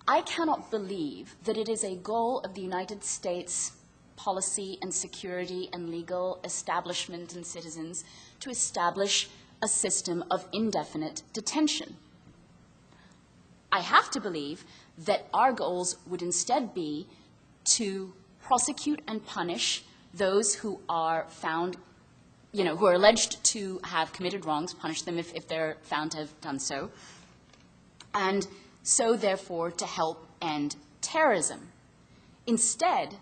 S5: I cannot believe that it is a goal of the United States policy and security and legal establishment and citizens to establish a system of indefinite detention. I have to believe that our goals would instead be to prosecute and punish those who are found, who are alleged to have committed wrongs, punish them if they're found to have done so, and so therefore to help end terrorism. Instead,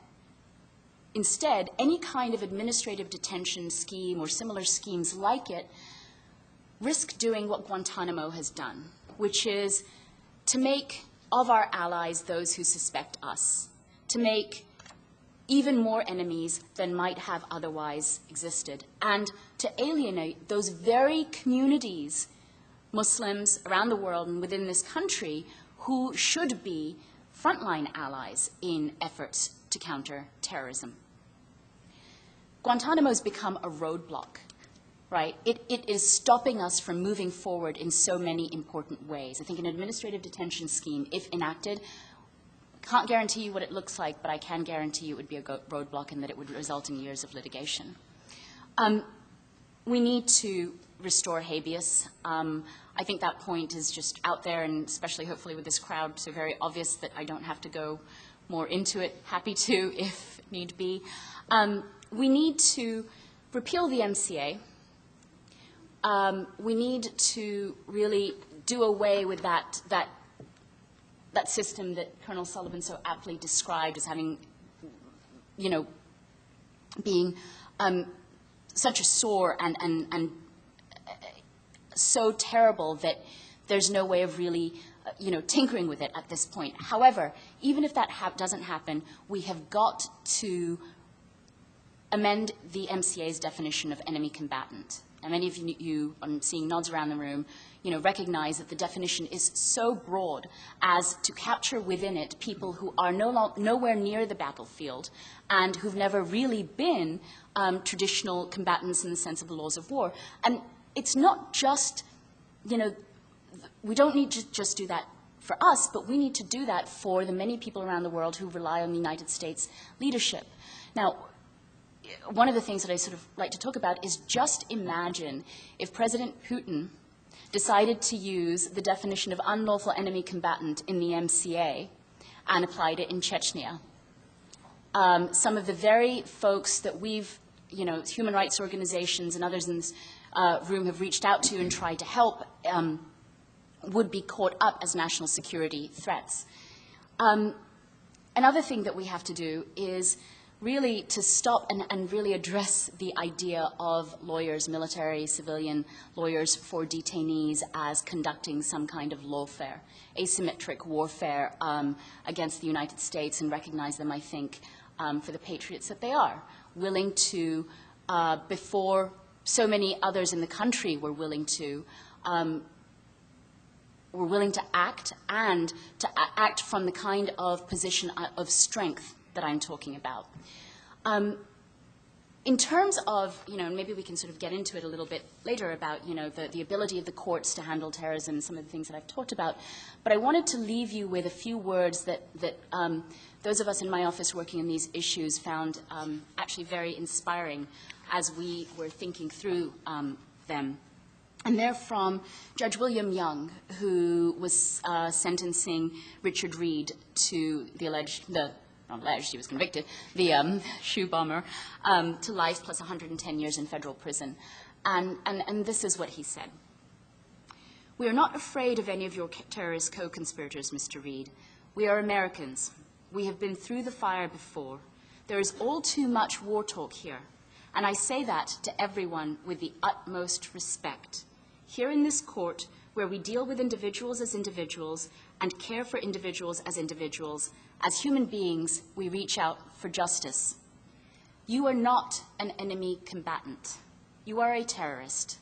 S5: any kind of administrative detention scheme or similar schemes like it risk doing what Guantanamo has done, which is to make of our allies those who suspect us, to make even more enemies than might have otherwise existed, and to alienate those very communities, Muslims around the world and within this country, who should be frontline allies in efforts to counter terrorism. Guantanamo has become a roadblock, right? It is stopping us from moving forward in so many important ways. I think an administrative detention scheme, if enacted, can't guarantee you what it looks like, but I can guarantee you it would be a roadblock and that it would result in years of litigation. We need to restore habeas. I think that point is just out there, and especially hopefully with this crowd, so very obvious that I don't have to go more into it. Happy to if need be. We need to repeal the MCA. We need to really do away with that system that Colonel Sullivan so aptly described as having, being such a sore and so terrible that there's no way of really, tinkering with it at this point. However, even if that doesn't happen, we have got to amend the MCA's definition of enemy combatant. And many of you, I'm seeing nods around the room, recognize that the definition is so broad as to capture within it people who are nowhere near the battlefield and who've never really been traditional combatants in the sense of the laws of war. And it's not just, we don't need to just do that for us, but we need to do that for the many people around the world who rely on the United States leadership. Now, one of the things that I sort of like to talk about is just imagine if President Putin decided to use the definition of unlawful enemy combatant in the MCA and applied it in Chechnya. Some of the very folks that we've, human rights organizations and others in this room have reached out to and tried to help would be caught up as national security threats. Another thing that we have to do is really to stop and really address the idea of lawyers, military, civilian lawyers for detainees as conducting some kind of lawfare, asymmetric warfare against the United States, and recognize them, I think, for the patriots that they are, willing to, before so many others in the country were willing to act, and to act from the kind of position of strength that I'm talking about. In terms of, maybe we can sort of get into it a little bit later about, the ability of the courts to handle terrorism and some of the things that I've talked about, but I wanted to leave you with a few words that those of us in my office working on these issues found actually very inspiring as we were thinking through them. And they're from Judge William Young, who was sentencing Richard Reed to not alleged, he was convicted, the shoe bomber, to life plus 110 years in federal prison. And this is what he said. "We are not afraid of any of your terrorist co-conspirators, Mr. Reed. We are Americans. We have been through the fire before. There is all too much war talk here. And I say that to everyone with the utmost respect. Here in this court, where we deal with individuals as individuals and care for individuals, as human beings, we reach out for justice. You are not an enemy combatant. You are a terrorist.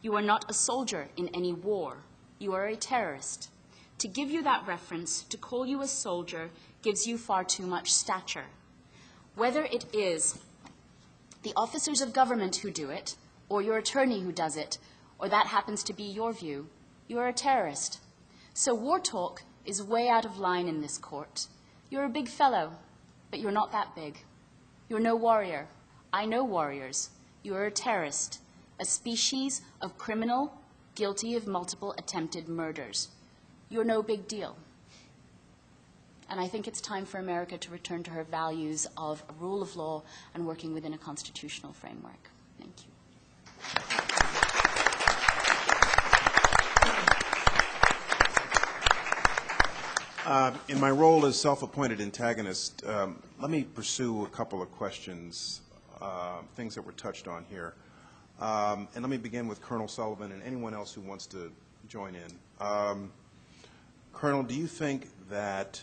S5: You are not a soldier in any war. You are a terrorist. To give you that reference, to call you a soldier, gives you far too much stature. Whether it is the officers of government who do it, or your attorney who does it, or that happens to be your view, you are a terrorist. So war talk is way out of line in this court. You're a big fellow, but you're not that big. You're no warrior. I know warriors. You are a terrorist, a species of criminal guilty of multiple attempted murders. You're no big deal. And I think it's time for America to return to her values of a rule of law and working within a constitutional framework. Thank you.
S1: In my role as self-appointed antagonist, let me pursue a couple of questions, things that were touched on here. And let me begin with Colonel Sullivan and anyone else who wants to join in. Colonel, do you think that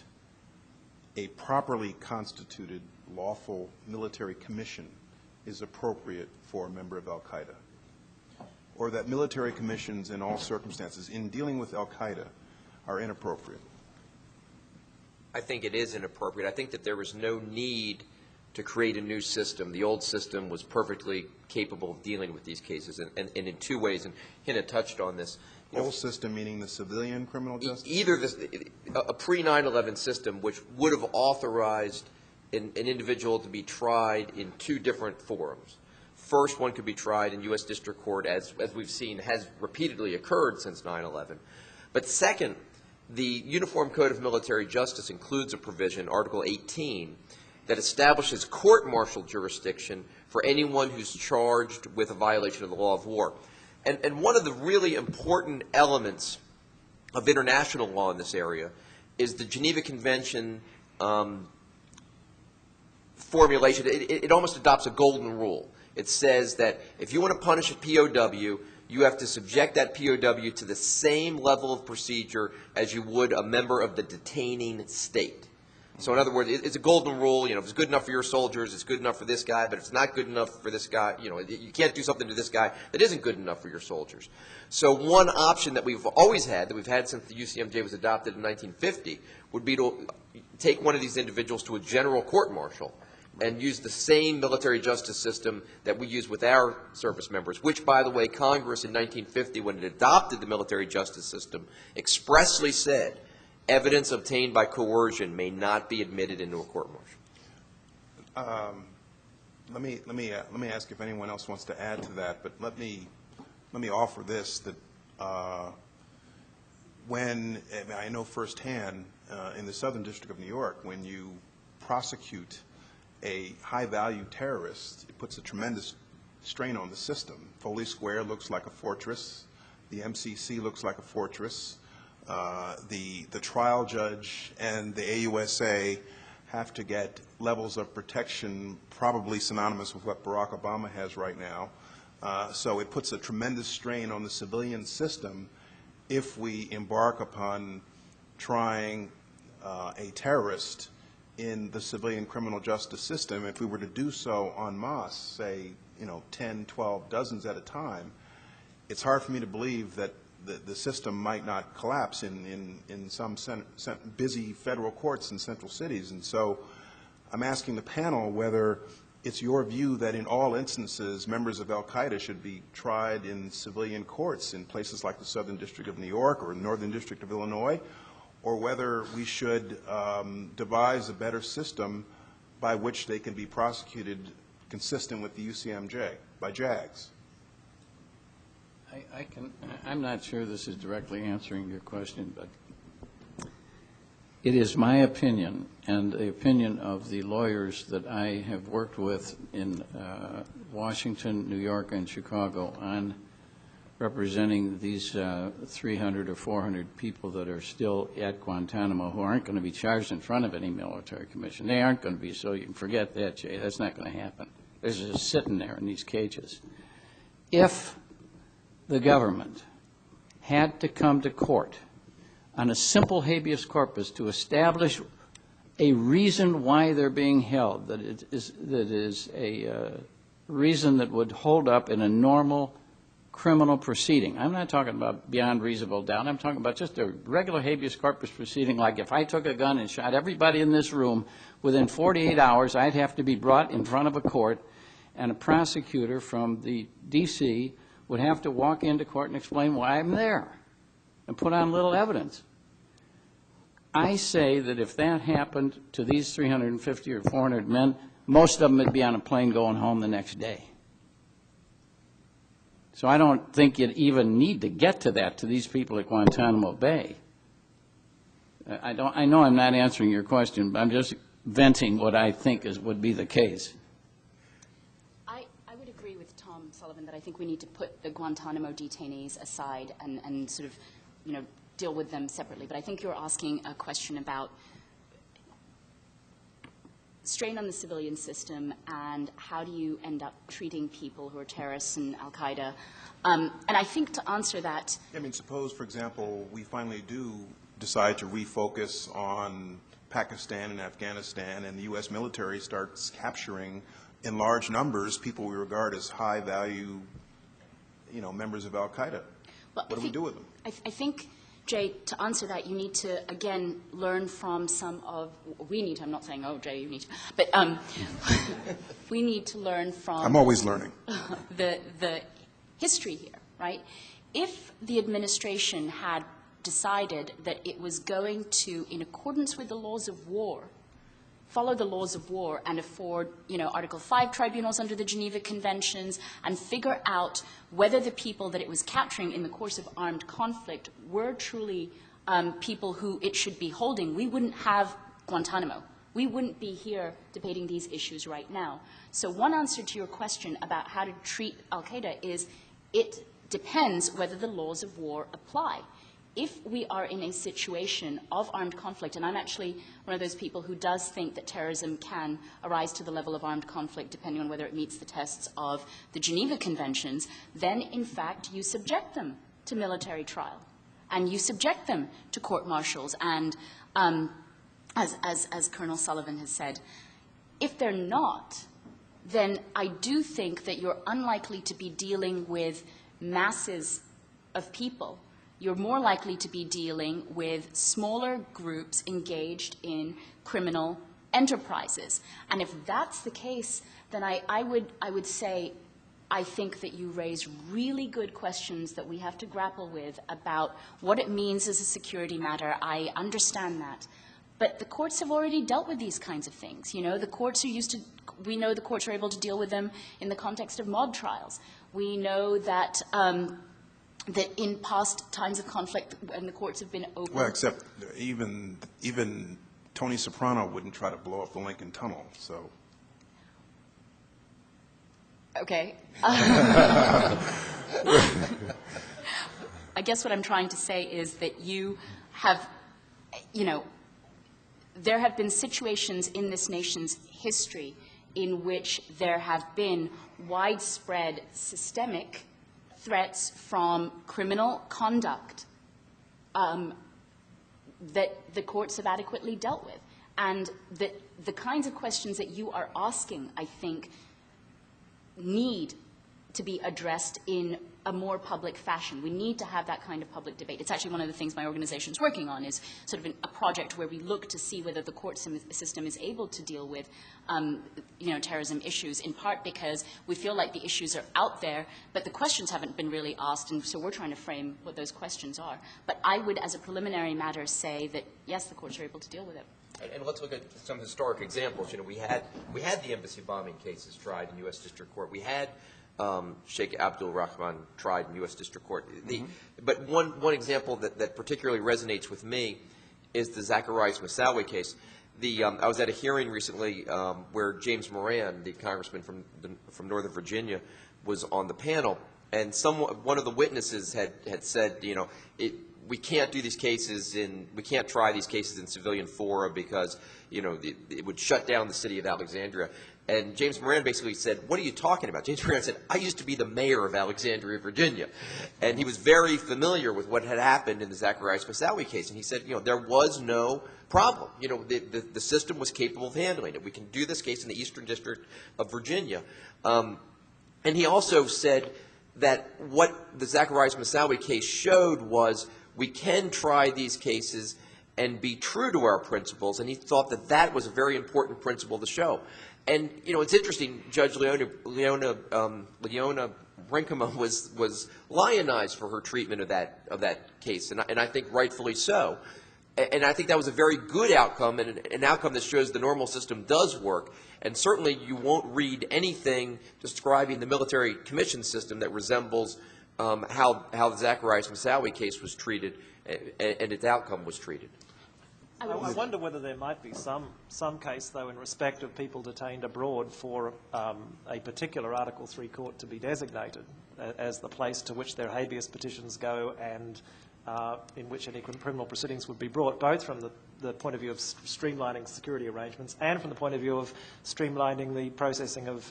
S1: a properly constituted, lawful military commission is appropriate for a member of al-Qaeda? Or that military commissions in all circumstances in dealing with al-Qaeda are inappropriate?
S2: I think it is inappropriate. I think that there was no need to create a new system. The old system was perfectly capable of dealing with these cases, and in two ways, and Hina touched on this.
S1: Old system meaning the civilian criminal justice?
S2: Either a pre-9/11 system which would have authorized an individual to be tried in two different forums. First, one could be tried in U.S. District Court, as we've seen has repeatedly occurred since 9/11. But second, the Uniform Code of Military Justice includes a provision, Article 18, that establishes court-martial jurisdiction for anyone who's charged with a violation of the law of war. And one of the really important elements of international law in this area is the Geneva Convention formulation. It almost adopts a golden rule. It says that if you want to punish a POW, you have to subject that POW to the same level of procedure as you would a member of the detaining state. So in other words, it's a golden rule. If it's good enough for your soldiers, it's good enough for this guy. But if it's not good enough for this guy, you can't do something to this guy that isn't good enough for your soldiers. So one option that we've always had, that we've had since the UCMJ was adopted in 1950, would be to take one of these individuals to a general court-martial and use the same military justice system that we use with our service members, which, by the way, Congress in 1950, when it adopted the military justice system, expressly said evidence obtained by coercion may not be admitted into a court-martial.
S1: Let me ask if anyone else wants to add to that, but let me offer this, that when, I know firsthand, in the Southern District of New York, when you prosecute a high-value terrorist, it puts a tremendous strain on the system. Foley Square looks like a fortress. The MCC looks like a fortress. The trial judge and the AUSA have to get levels of protection probably synonymous with what Barack Obama has right now. So it puts a tremendous strain on the civilian system if we embark upon trying a terrorist in the civilian criminal justice system. If we were to do so en masse, say, 10, 12, dozens at a time, it's hard for me to believe that the system might not collapse in some busy federal courts in central cities. And so I'm asking the panel whether it's your view that in all instances members of al-Qaeda should be tried in civilian courts in places like the Southern District of New York or Northern District of Illinois, or whether we should devise a better system by which they can be prosecuted consistent with the UCMJ by JAGs.
S3: I'm not sure this is directly answering your question, but it is my opinion and the opinion of the lawyers that I have worked with in Washington, New York, and Chicago on representing these 300 or 400 people that are still at Guantanamo who aren't going to be charged in front of any military commission. They aren't going to be, so you can forget that, Jay. That's not going to happen. They're just sitting there in these cages. If the government had to come to court on a simple habeas corpus to establish a reason why they're being held, that is a reason that would hold up in a normal criminal proceeding. I'm not talking about beyond reasonable doubt. I'm talking about just a regular habeas corpus proceeding, like if I took a gun and shot everybody in this room, within 48 hours I'd have to be brought in front of a court, and a prosecutor from the D.C. would have to walk into court and explain why I'm there and put on little evidence. I say that if that happened to these 350 or 400 men, most of them would be on a plane going home the next day. So I don't think you'd even need to get to that to these people at Guantanamo Bay. I know I'm not answering your question, but I'm just venting what I think would be the case.
S5: I would agree with Tom Sullivan that I think we need to put the Guantanamo detainees aside and sort of, deal with them separately. But I think you're asking a question about strain on the civilian system and how do you end up treating people who are terrorists and al-Qaeda. And I think to answer that...
S1: I mean, suppose, for example, we finally do decide to refocus on Pakistan and Afghanistan, and the U.S. military starts capturing in large numbers people we regard as high-value, members of al-Qaeda. Well, what do we do with them?
S5: I think, Jay, to answer that, you need to, again, learn from some of, we need to, I'm not saying, oh, Jay, you need to, but we need to learn from...
S1: I'm always learning.
S5: the history here, right? If the administration had decided that it was going to, in accordance with the laws of war, follow the laws of war and afford, Article 5 tribunals under the Geneva Conventions and figure out whether the people that it was capturing in the course of armed conflict were truly people who it should be holding, we wouldn't have Guantanamo. We wouldn't be here debating these issues right now. So one answer to your question about how to treat al-Qaeda is it depends whether the laws of war apply. If we are in a situation of armed conflict, and I'm actually one of those people who does think that terrorism can arise to the level of armed conflict depending on whether it meets the tests of the Geneva Conventions, then in fact you subject them to military trial and you subject them to court-martials. And as Colonel Sullivan has said, if they're not, then I do think that you're unlikely to be dealing with masses of people. You're more likely to be dealing with smaller groups engaged in criminal enterprises. And if that's the case, then I would say I think that you raise really good questions that we have to grapple with about what it means as a security matter. I understand that. But the courts have already dealt with these kinds of things. You know, the courts are used to, we know the courts are able to deal with them in the context of mob trials. We know that that in past times of conflict, when the courts have been open.
S1: Well, except even Tony Soprano wouldn't try to blow up the Lincoln Tunnel, so.
S5: Okay. I guess what I'm trying to say is that you have, you know, there have been situations in this nation's history in which there have been widespread systemic threats from criminal conduct that the courts have adequately dealt with. And that the kinds of questions that you are asking, I think, need to be addressed in a more public fashion. We need to have that kind of public debate. It's actually one of the things my organization is working on, is sort of a project where we look to see whether the court system is able to deal with you know, terrorism issues, in part because we feel like the issues are out there, but the questions haven't been really asked, and so we're trying to frame what those questions are. But I would, as a preliminary matter, say that, yes, the courts are able to deal with it.
S2: And let's look at some historic examples. You know, we had the embassy bombing cases tried in U.S. District Court. We had Sheikh Abdul Rahman tried in U.S. District Court. But one example that particularly resonates with me is the Zacharias Moussaoui case. I was at a hearing recently where James Moran, the congressman from Northern Virginia, was on the panel, and one of the witnesses had said, you know, we can't do these cases we can't try these cases in civilian fora because, you know, it would shut down the city of Alexandria. And James Moran basically said, what are you talking about? James Moran said, I used to be the mayor of Alexandria, Virginia. And he was very familiar with what had happened in the Zacharias Moussaoui case. And he said, you know, there was no problem. You know, the system was capable of handling it. We can do this case in the Eastern District of Virginia. And he also said that what the Zacharias Moussaoui case showed was we can try these cases and be true to our principles. And he thought that that was a very important principle to show. And, you know, it's interesting, Judge Leona Brinkema was lionized for her treatment of that case, and I think rightfully so. And I think that was a very good outcome, and an outcome that shows the normal system does work. And certainly you won't read anything describing the military commission system that resembles how the Zacharias Moussaoui case was treated and its outcome was treated.
S4: I wonder whether there might be some case, though, in respect of people detained abroad for a particular Article 3 court to be designated as the place to which their habeas petitions go and in which any criminal proceedings would be brought, both from the point of view of streamlining security arrangements and from the point of view of streamlining the processing of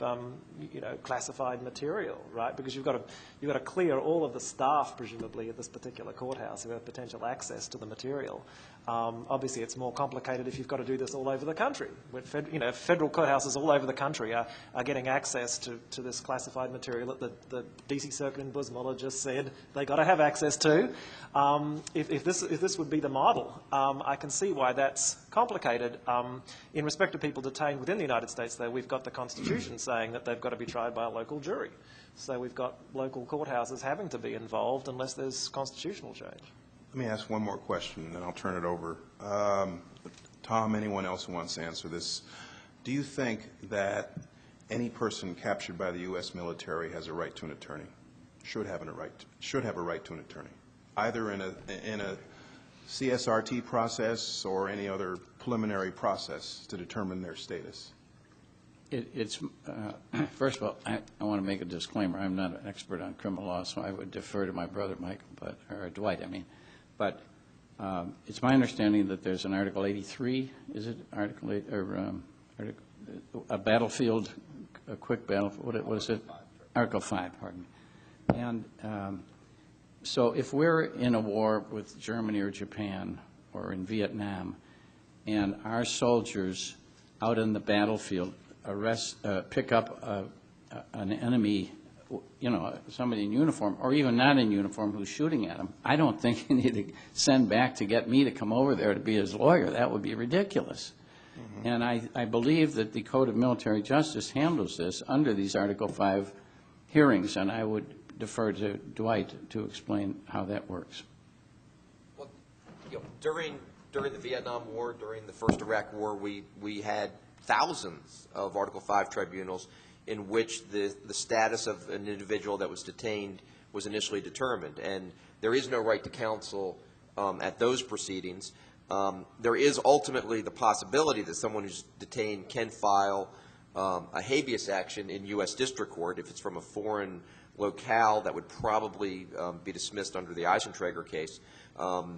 S4: you know, classified material, right? Because you've got to clear all of the staff, presumably, at this particular courthouse who have potential access to the material. Obviously, it's more complicated if you've got to do this all over the country. You know, federal courthouses all over the country are getting access to this classified material that the DC Circuit in Busmuller just said they got to have access to. If this would be the model, I can see why that's complicated. In respect to people detained within the United States, though, we've got the Constitution saying that they've got to be tried by a local jury. So we've got local courthouses having to be involved unless there's constitutional change.
S1: Let me ask one more question, and then I'll turn it over. Tom, anyone else who wants to answer this, do you think that any person captured by the U.S. military has a right to an attorney, should have a right to an attorney, either in a CSRT process or any other preliminary process to determine their status?
S3: First of all, I want to make a disclaimer. I'm not an expert on criminal law, so I would defer to my brother Mike, or Dwight, I mean. But it's my understanding that there's an Article 83, is it Article 8, or a battlefield, a quick battlefield, what was it? Article 5, pardon me. And so if we're in a war with Germany or Japan or in Vietnam, and our soldiers out in the battlefield pick up an enemy, you know, somebody in uniform, or even not in uniform, who's shooting at them, I don't think you need to send back to get me to come over there to be his lawyer. That would be ridiculous. Mm-hmm. And I believe that the Code of Military Justice handles this under these Article 5 hearings, and I would defer to Dwight to explain how that works.
S2: Well, during the Vietnam War, during the first Iraq War, we had thousands of Article V tribunals in which the status of an individual that was detained was initially determined. And there is no right to counsel at those proceedings. There is ultimately the possibility that someone who's detained can file a habeas action in U.S. District Court. If it's from a foreign locale, that would probably be dismissed under the Eisentrager case.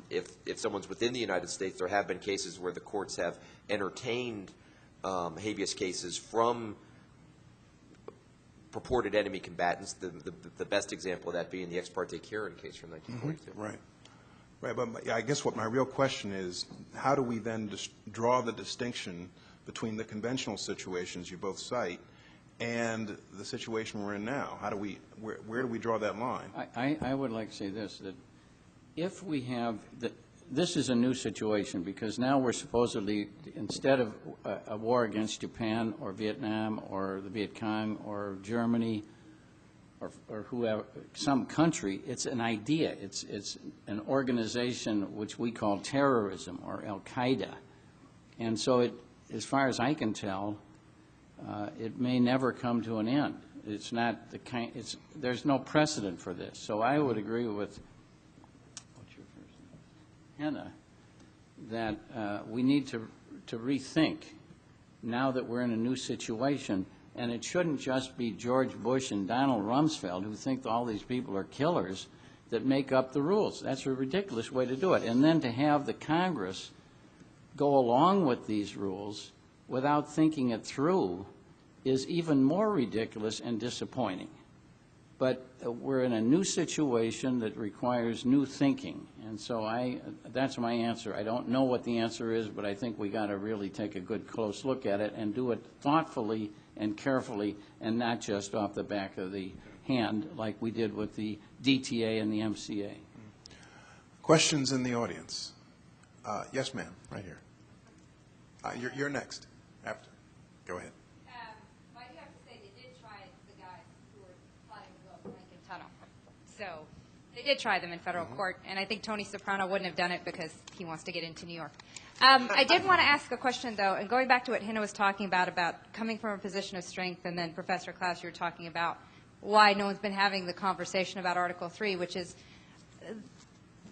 S2: If someone's within the United States, there have been cases where the courts have entertained habeas cases from purported enemy combatants, the best example of that being the Ex parte Kieran case from 1942.
S1: Mm-hmm. Right. Right, but I guess what my real question is, how do we then draw the distinction between the conventional situations you both cite and the situation we're in now? How do we, where do we draw that line?
S3: I would like to say this, that if we have, this is a new situation because now we're supposedly, instead of a war against Japan or Vietnam or the Viet Cong or Germany or whoever, some country, it's an idea. It's an organization which we call terrorism or Al-Qaeda. And so it, as far as I can tell, it may never come to an end. It's not the kind, there's no precedent for this. So I would agree with, what's your first name? Hannah, that we need to rethink now that we're in a new situation. And it shouldn't just be George Bush and Donald Rumsfeld who think all these people are killers that make up the rules. That's a ridiculous way to do it. And then to have the Congress go along with these rules without thinking it through is even more ridiculous and disappointing. But we're in a new situation that requires new thinking. And so that's my answer. I don't know what the answer is, but I think we got to really take a good close look at it and do it thoughtfully and carefully and not just off the back of the hand like we did with the DTA and the MCA.
S1: Questions in the audience? Yes, ma'am, right here. You're next. After. Go ahead.
S6: I do have to say they did try the guys who were plotting to blow up Lincoln Tunnel. So they did try them in federal court, and I think Tony Soprano wouldn't have done it because he wants to get into New York. I did want to ask a question, though, and going back to what Hannah was talking about coming from a position of strength, and then Professor Klaus, you were talking about why no one's been having the conversation about Article 3, which is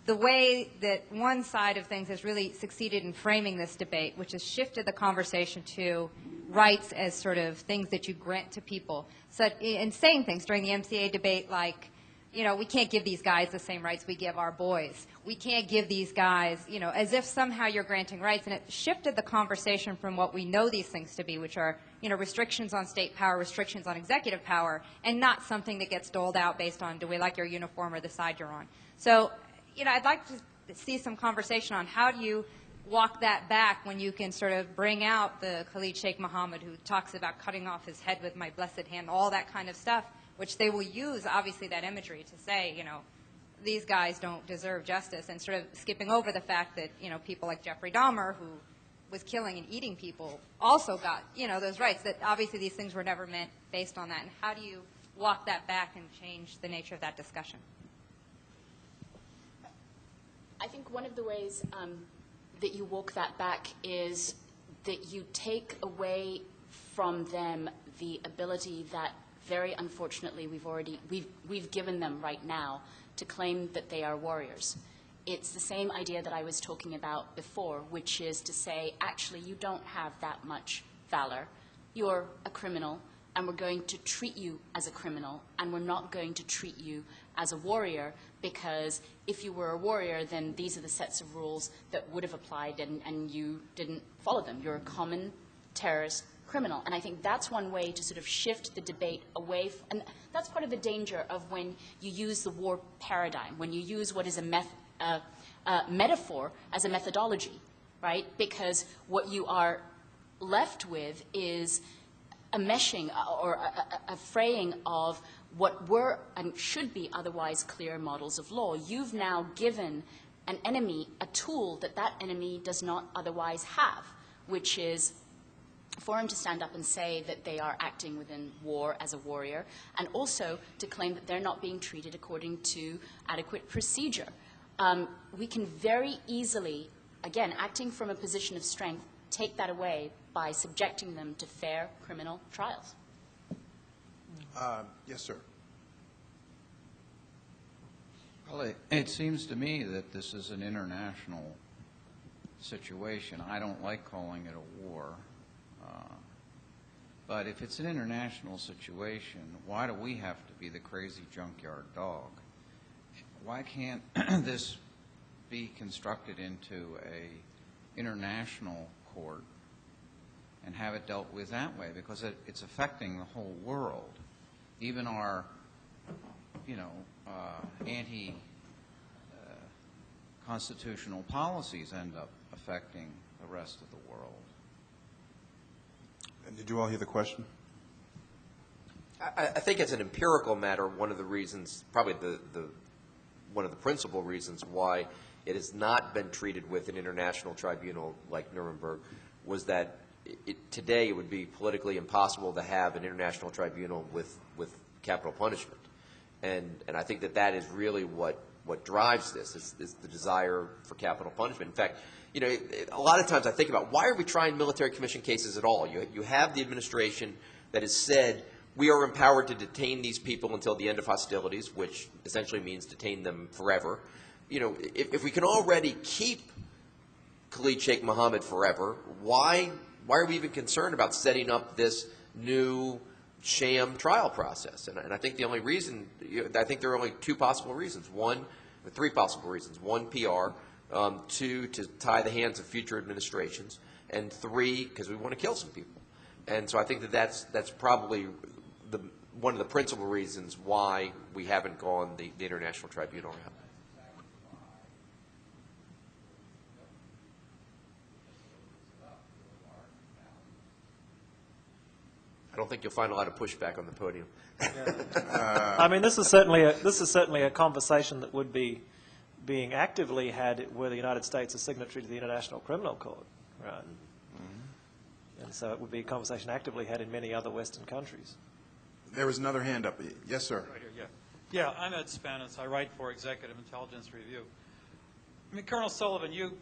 S6: the way that one side of things has really succeeded in framing this debate, which has shifted the conversation to rights as sort of things that you grant to people. So, and saying things during the MCA debate like, you know, we can't give these guys the same rights we give our boys. We can't give these guys, you know, as if somehow you're granting rights. And it shifted the conversation from what we know these things to be, which are, you know, restrictions on state power, restrictions on executive power, and not something that gets doled out based on do we like your uniform or the side you're on. So, you know, I'd like to see some conversation on how do you walk that back when you can sort of bring out the Khalid Sheikh Mohammed who talks about cutting off his head with my blessed hand, all that kind of stuff, which they will use, obviously, that imagery to say, you know, these guys don't deserve justice, and sort of skipping over the fact that, you know, people like Jeffrey Dahmer, who was killing and eating people, also got, you know, those rights, that obviously these things were never meant based on that. And how do you walk that back and change the nature of that discussion?
S5: I think one of the ways that you walk that back is that you take away from them the ability that very unfortunately we've given them right now to claim that they are warriors. It's the same idea that I was talking about before, which is to say, actually, you don't have that much valor. You're a criminal, and we're going to treat you as a criminal, and we're not going to treat you as a warrior, because if you were a warrior, then these are the sets of rules that would have applied, and you didn't follow them. You're a common terrorist criminal. And I think that's one way to sort of shift the debate away. And that's part of the danger of when you use the war paradigm, when you use what is a metaphor as a methodology, right? Because what you are left with is a meshing or a fraying of what were and should be otherwise clear models of law. You've now given an enemy a tool that that enemy does not otherwise have, which is for him to stand up and say that they are acting within war as a warrior, and also to claim that they're not being treated according to adequate procedure. We can very easily, again, acting from a position of strength, take that away by subjecting them to fair criminal trials.
S1: Yes, sir.
S3: Well, it seems to me that this is an international situation. I don't like calling it a war. But if it's an international situation, why do we have to be the crazy junkyard dog? Why can't this be constructed into a international court and have it dealt with that way? Because it's affecting the whole world. Even our, anti-constitutional policies end up affecting the rest of the world.
S1: And did you all hear the question?
S2: I think as an empirical matter, one of the reasons, probably one of the principal reasons why it has not been treated with an international tribunal like Nuremberg was that today it would be politically impossible to have an international tribunal with capital punishment. And I think that is really what drives this, is the desire for capital punishment. In fact, a lot of times I think about, why are we trying military commission cases at all? You have the administration that has said, we are empowered to detain these people until the end of hostilities, which essentially means detain them forever. If we can already keep Khalid Sheikh Mohammed forever, why are we even concerned about setting up this new sham trial process? And I think the only reason, I think there are only two possible reasons. Three possible reasons. One, PR. Two, to tie the hands of future administrations. And three, because we want to kill some people. And so I think that's probably one of the principal reasons why we haven't gone the international tribunal route. I don't think you'll find a lot of pushback on the podium.
S4: I mean, this is certainly a conversation that would be being actively had were the United States a signatory to the International Criminal Court, right? Mm-hmm. And so it would be a conversation actively had in many other Western countries.
S1: There was another hand up. Yes, sir.
S7: Right here, yeah. Yeah, I'm Ed Spanis. I write for Executive Intelligence Review. I mean, Colonel Sullivan, you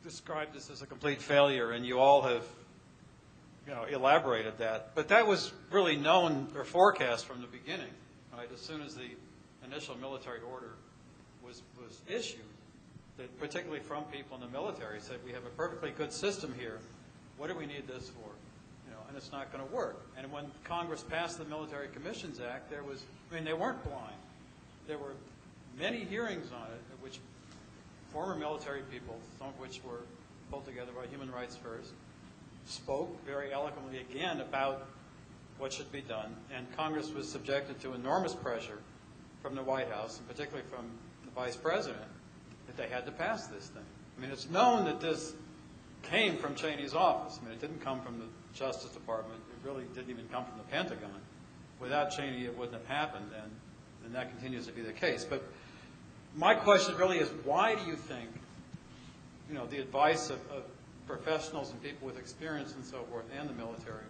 S7: described this as a complete failure, and you all have, elaborated that. But that was really known or forecast from the beginning, right? As soon as the initial military order was issued, that particularly from people in the military said, we have a perfectly good system here. What do we need this for? And it's not going to work. And when Congress passed the Military Commissions Act, they weren't blind. There were many hearings on it, at which former military people, some of which were pulled together by Human Rights First, spoke very eloquently again about what should be done. And Congress was subjected to enormous pressure from the White House, and particularly from the Vice President, that they had to pass this thing. I mean, it's known that this came from Cheney's office. I mean, it didn't come from the Justice Department. It really didn't even come from the Pentagon. Without Cheney, it wouldn't have happened, and that continues to be the case. But my question really is, why do you think, the advice of professionals and people with experience and so forth, and the military,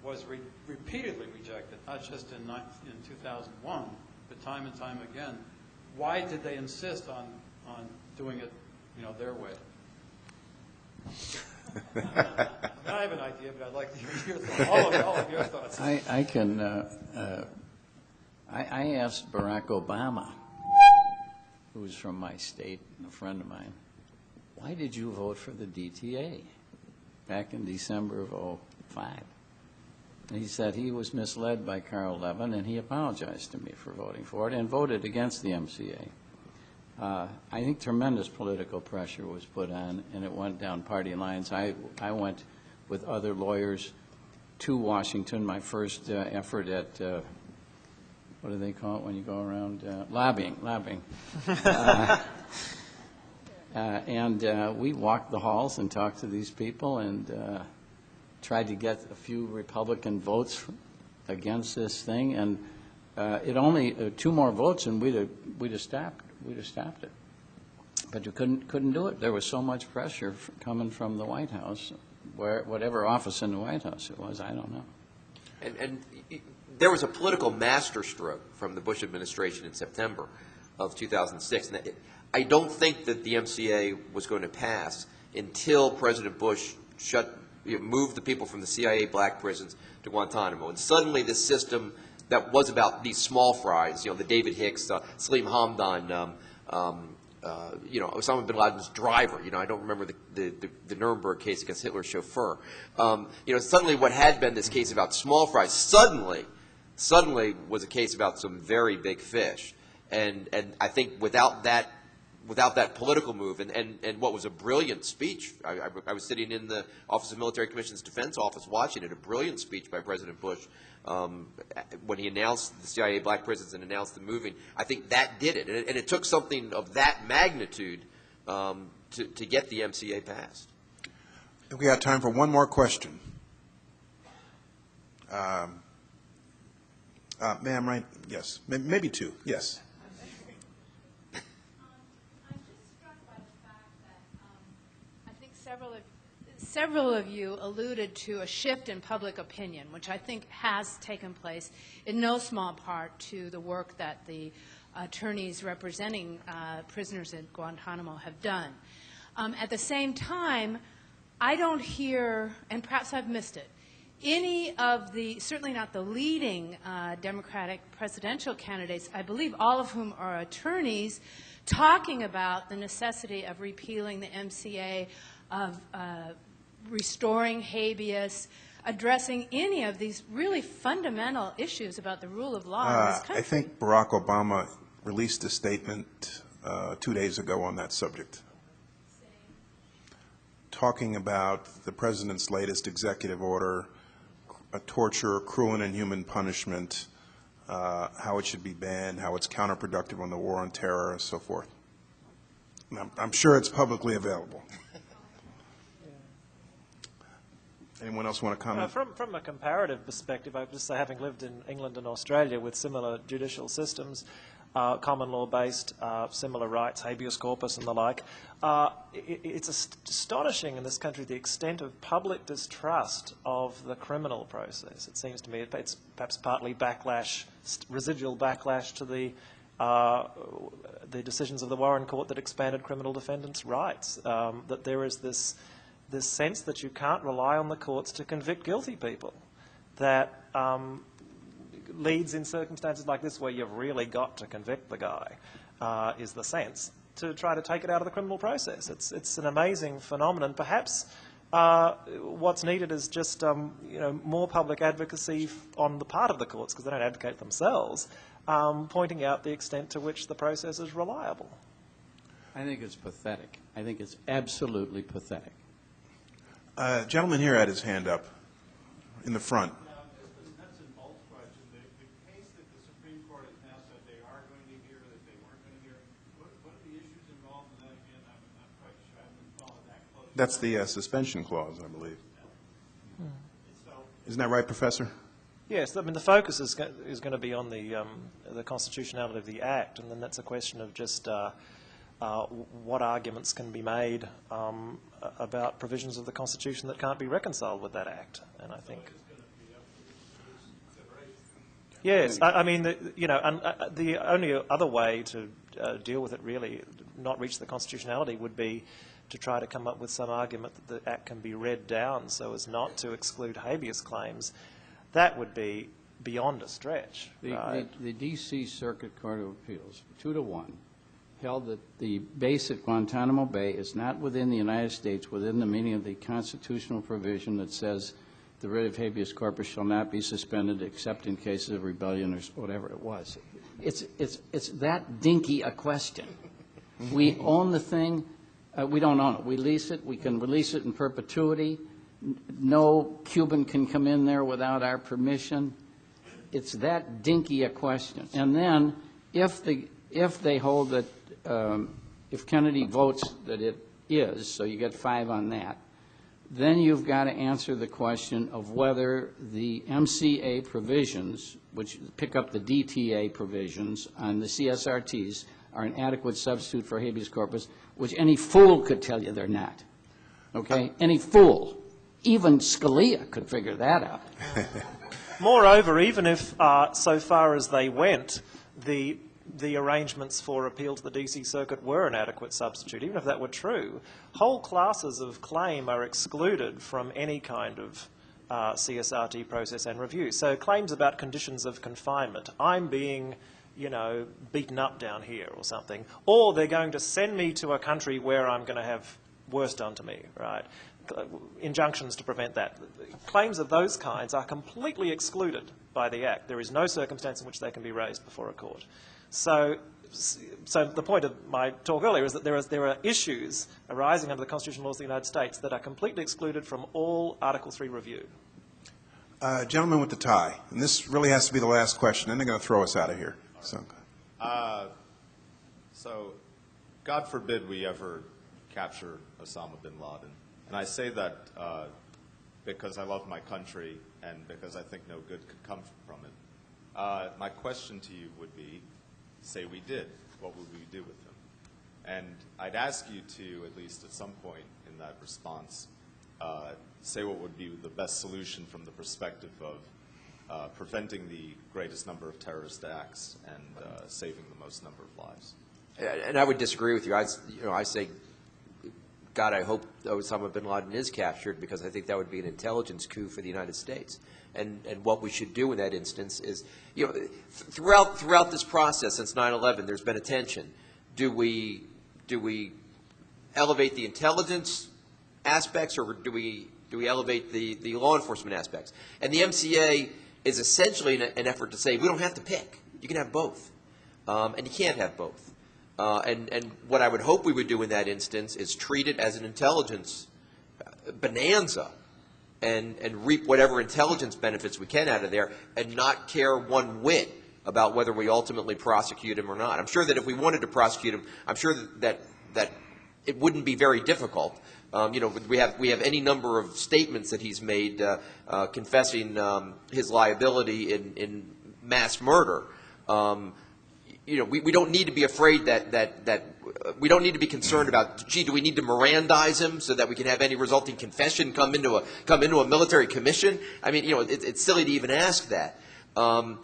S7: was repeatedly rejected, not just in 2001, but time and time again? Why did they insist on doing it, their way? I have an idea, but I'd like to hear your thoughts. All of your thoughts.
S3: I asked Barack Obama, who's from my state and a friend of mine, why did you vote for the DTA back in December of 2005? And he said he was misled by Carl Levin, and he apologized to me for voting for it and voted against the MCA. I think tremendous political pressure was put on, and it went down party lines. I went with other lawyers to Washington, my first effort at, what do they call it when you go around? Lobbying. And we walked the halls and talked to these people and tried to get a few Republican votes against this thing. And it only, 2 more votes and we'd have stopped it. But you couldn't do it. There was so much pressure coming from the White House whatever office in the White House it was. I don't know.
S2: And there was a political masterstroke from the Bush administration in September of 2006. And I don't think that the MCA was going to pass until President Bush moved the people from the CIA black prisons to Guantanamo. And suddenly this system that was about these small fries, the David Hicks, Salim Hamdan, Osama bin Laden's driver. I don't remember the Nuremberg case against Hitler's chauffeur. Suddenly what had been this case about small fries suddenly was a case about some very big fish. And I think without that political move and what was a brilliant speech, I was sitting in the Office of Military Commissions Defense Office watching it, a brilliant speech by President Bush when he announced the CIA black prisons and announced the moving. I think that did it. And it took something of that magnitude to get the MCA passed.
S1: We got time for one more question. Ma'am, right? Yes. Maybe two. Yes.
S8: Several of you alluded to a shift in public opinion, which I think has taken place in no small part to the work that the attorneys representing prisoners at Guantanamo have done. At the same time, I don't hear, and perhaps I've missed it, any of the, certainly not the leading Democratic presidential candidates, I believe all of whom are attorneys, talking about the necessity of repealing the MCA, of restoring habeas, addressing any of these really fundamental issues about the rule of law in this country.
S1: I think Barack Obama released a statement 2 days ago on that subject, talking about the president's latest executive order, torture, cruel and inhuman punishment, how it should be banned, how it's counterproductive on the war on terror, and so forth. And I'm sure it's publicly available. Anyone else want to comment?
S4: From a comparative perspective, I would just say, having lived in England and Australia with similar judicial systems, common law-based, similar rights, habeas corpus and the like, it's astonishing in this country the extent of public distrust of the criminal process. It seems to me it's perhaps partly backlash, residual backlash to the decisions of the Warren Court that expanded criminal defendants' rights, that there is this sense that you can't rely on the courts to convict guilty people, that leads in circumstances like this where you've really got to convict the guy, is the sense, to try to take it out of the criminal process. It's an amazing phenomenon. Perhaps what's needed is just more public advocacy on the part of the courts, because they don't advocate themselves, pointing out the extent to which the process is reliable.
S3: I think it's pathetic. I think it's absolutely pathetic.
S1: Gentleman here had his hand up in the front.
S9: That's an Bolt's question. The case that the Supreme Court has now said they are going to hear, that they weren't going to hear, what are the issues involved in that again? I'm not quite sure. I haven't followed that closely.
S1: That's the suspension clause, I believe. Isn't that right, Professor?
S4: Yes, I mean the focus is going to be on the constitutionality of the Act, and then that's a question of just what arguments can be made about provisions of the Constitution that can't be reconciled with that Act. And I think, yes, I mean, the only other way to deal with it, really, not reach the constitutionality, would be to try to come up with some argument that the Act can be read down so as not to exclude habeas claims. That would be beyond a stretch.
S3: The D.C. Circuit Court of Appeals, 2-1, held that the base at Guantanamo Bay is not within the United States within the meaning of the constitutional provision that says the writ of habeas corpus shall not be suspended except in cases of rebellion or whatever it was. It's that dinky a question. We own the thing. We don't own it. We lease it. We can release it in perpetuity. No Cuban can come in there without our permission. It's that dinky a question. And then if they hold that if Kennedy votes that it is, so you get 5 on that, then you've got to answer the question of whether the MCA provisions, which pick up the DTA provisions on the CSRTs, are an adequate substitute for habeas corpus, which any fool could tell you they're not. Okay? Any fool. Even Scalia could figure that out.
S4: Moreover, even if, so far as they went, the arrangements for appeal to the DC Circuit were an adequate substitute, even if that were true, whole classes of claim are excluded from any kind of CSRT process and review. So claims about conditions of confinement, I'm being, beaten up down here or something, or they're going to send me to a country where I'm going to have worse done to me, right? Injunctions to prevent that. Claims of those kinds are completely excluded by the Act. There is no circumstance in which they can be raised before a court. So the point of my talk earlier is that there are issues arising under the constitutional laws of the United States that are completely excluded from all Article 3 review.
S1: Gentleman with the tie, and this really has to be the last question, and they're going to throw us out of here.
S10: So, God forbid we ever capture Osama bin Laden. And I say that because I love my country and because I think no good could come from it. My question to you would be, say we did, what would we do with him? And I'd ask you to, at least at some point in that response, say what would be the best solution from the perspective of preventing the greatest number of terrorist acts and saving the most number of lives.
S2: And I would disagree with you. I say, God, I hope Osama bin Laden is captured, because I think that would be an intelligence coup for the United States. And what we should do in that instance is, throughout this process since 9/11, there's been a tension. Do we elevate the intelligence aspects, or do we elevate the law enforcement aspects? And the MCA is essentially an effort to say we don't have to pick. You can have both, and you can't have both. And what I would hope we would do in that instance is treat it as an intelligence bonanza and reap whatever intelligence benefits we can out of there, and not care one whit about whether we ultimately prosecute him or not. I'm sure that if we wanted to prosecute him, I'm sure that it wouldn't be very difficult. We have any number of statements that he's made confessing his liability in mass murder. We don't need to be afraid that we don't need to be concerned about, gee, do we need to Mirandize him so that we can have any resulting confession come into a military commission? I mean, it's silly to even ask that. What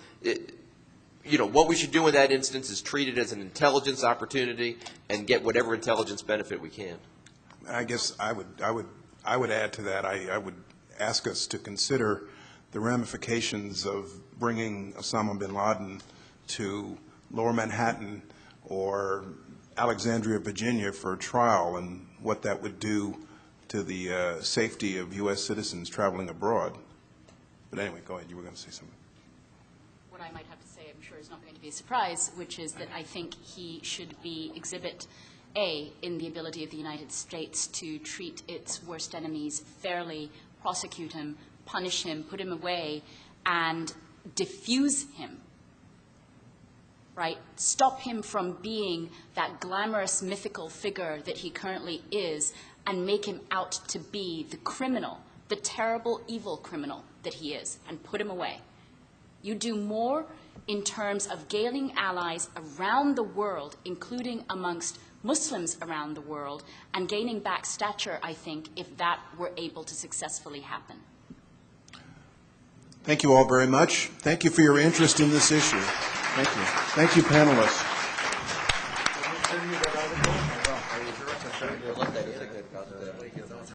S2: we should do in that instance is treat it as an intelligence opportunity and get whatever intelligence benefit we can.
S1: I guess I would add to that. I would ask us to consider the ramifications of bringing Osama bin Laden to Lower Manhattan or Alexandria, Virginia for a trial, and what that would do to the safety of U.S. citizens traveling abroad. But anyway, go ahead. You were going to say something.
S5: What I might have to say, I'm sure, is not going to be a surprise, which is that I think he should be Exhibit A in the ability of the United States to treat its worst enemies fairly, prosecute him, punish him, put him away, and diffuse him. Right? Stop him from being that glamorous, mythical figure that he currently is, and make him out to be the criminal, the terrible, evil criminal that he is, and put him away. You do more in terms of gaining allies around the world, including amongst Muslims around the world, and gaining back stature, I think, if that were able to successfully happen.
S1: Thank you all very much. Thank you for your interest in this issue. Thank you. Thank you, panelists.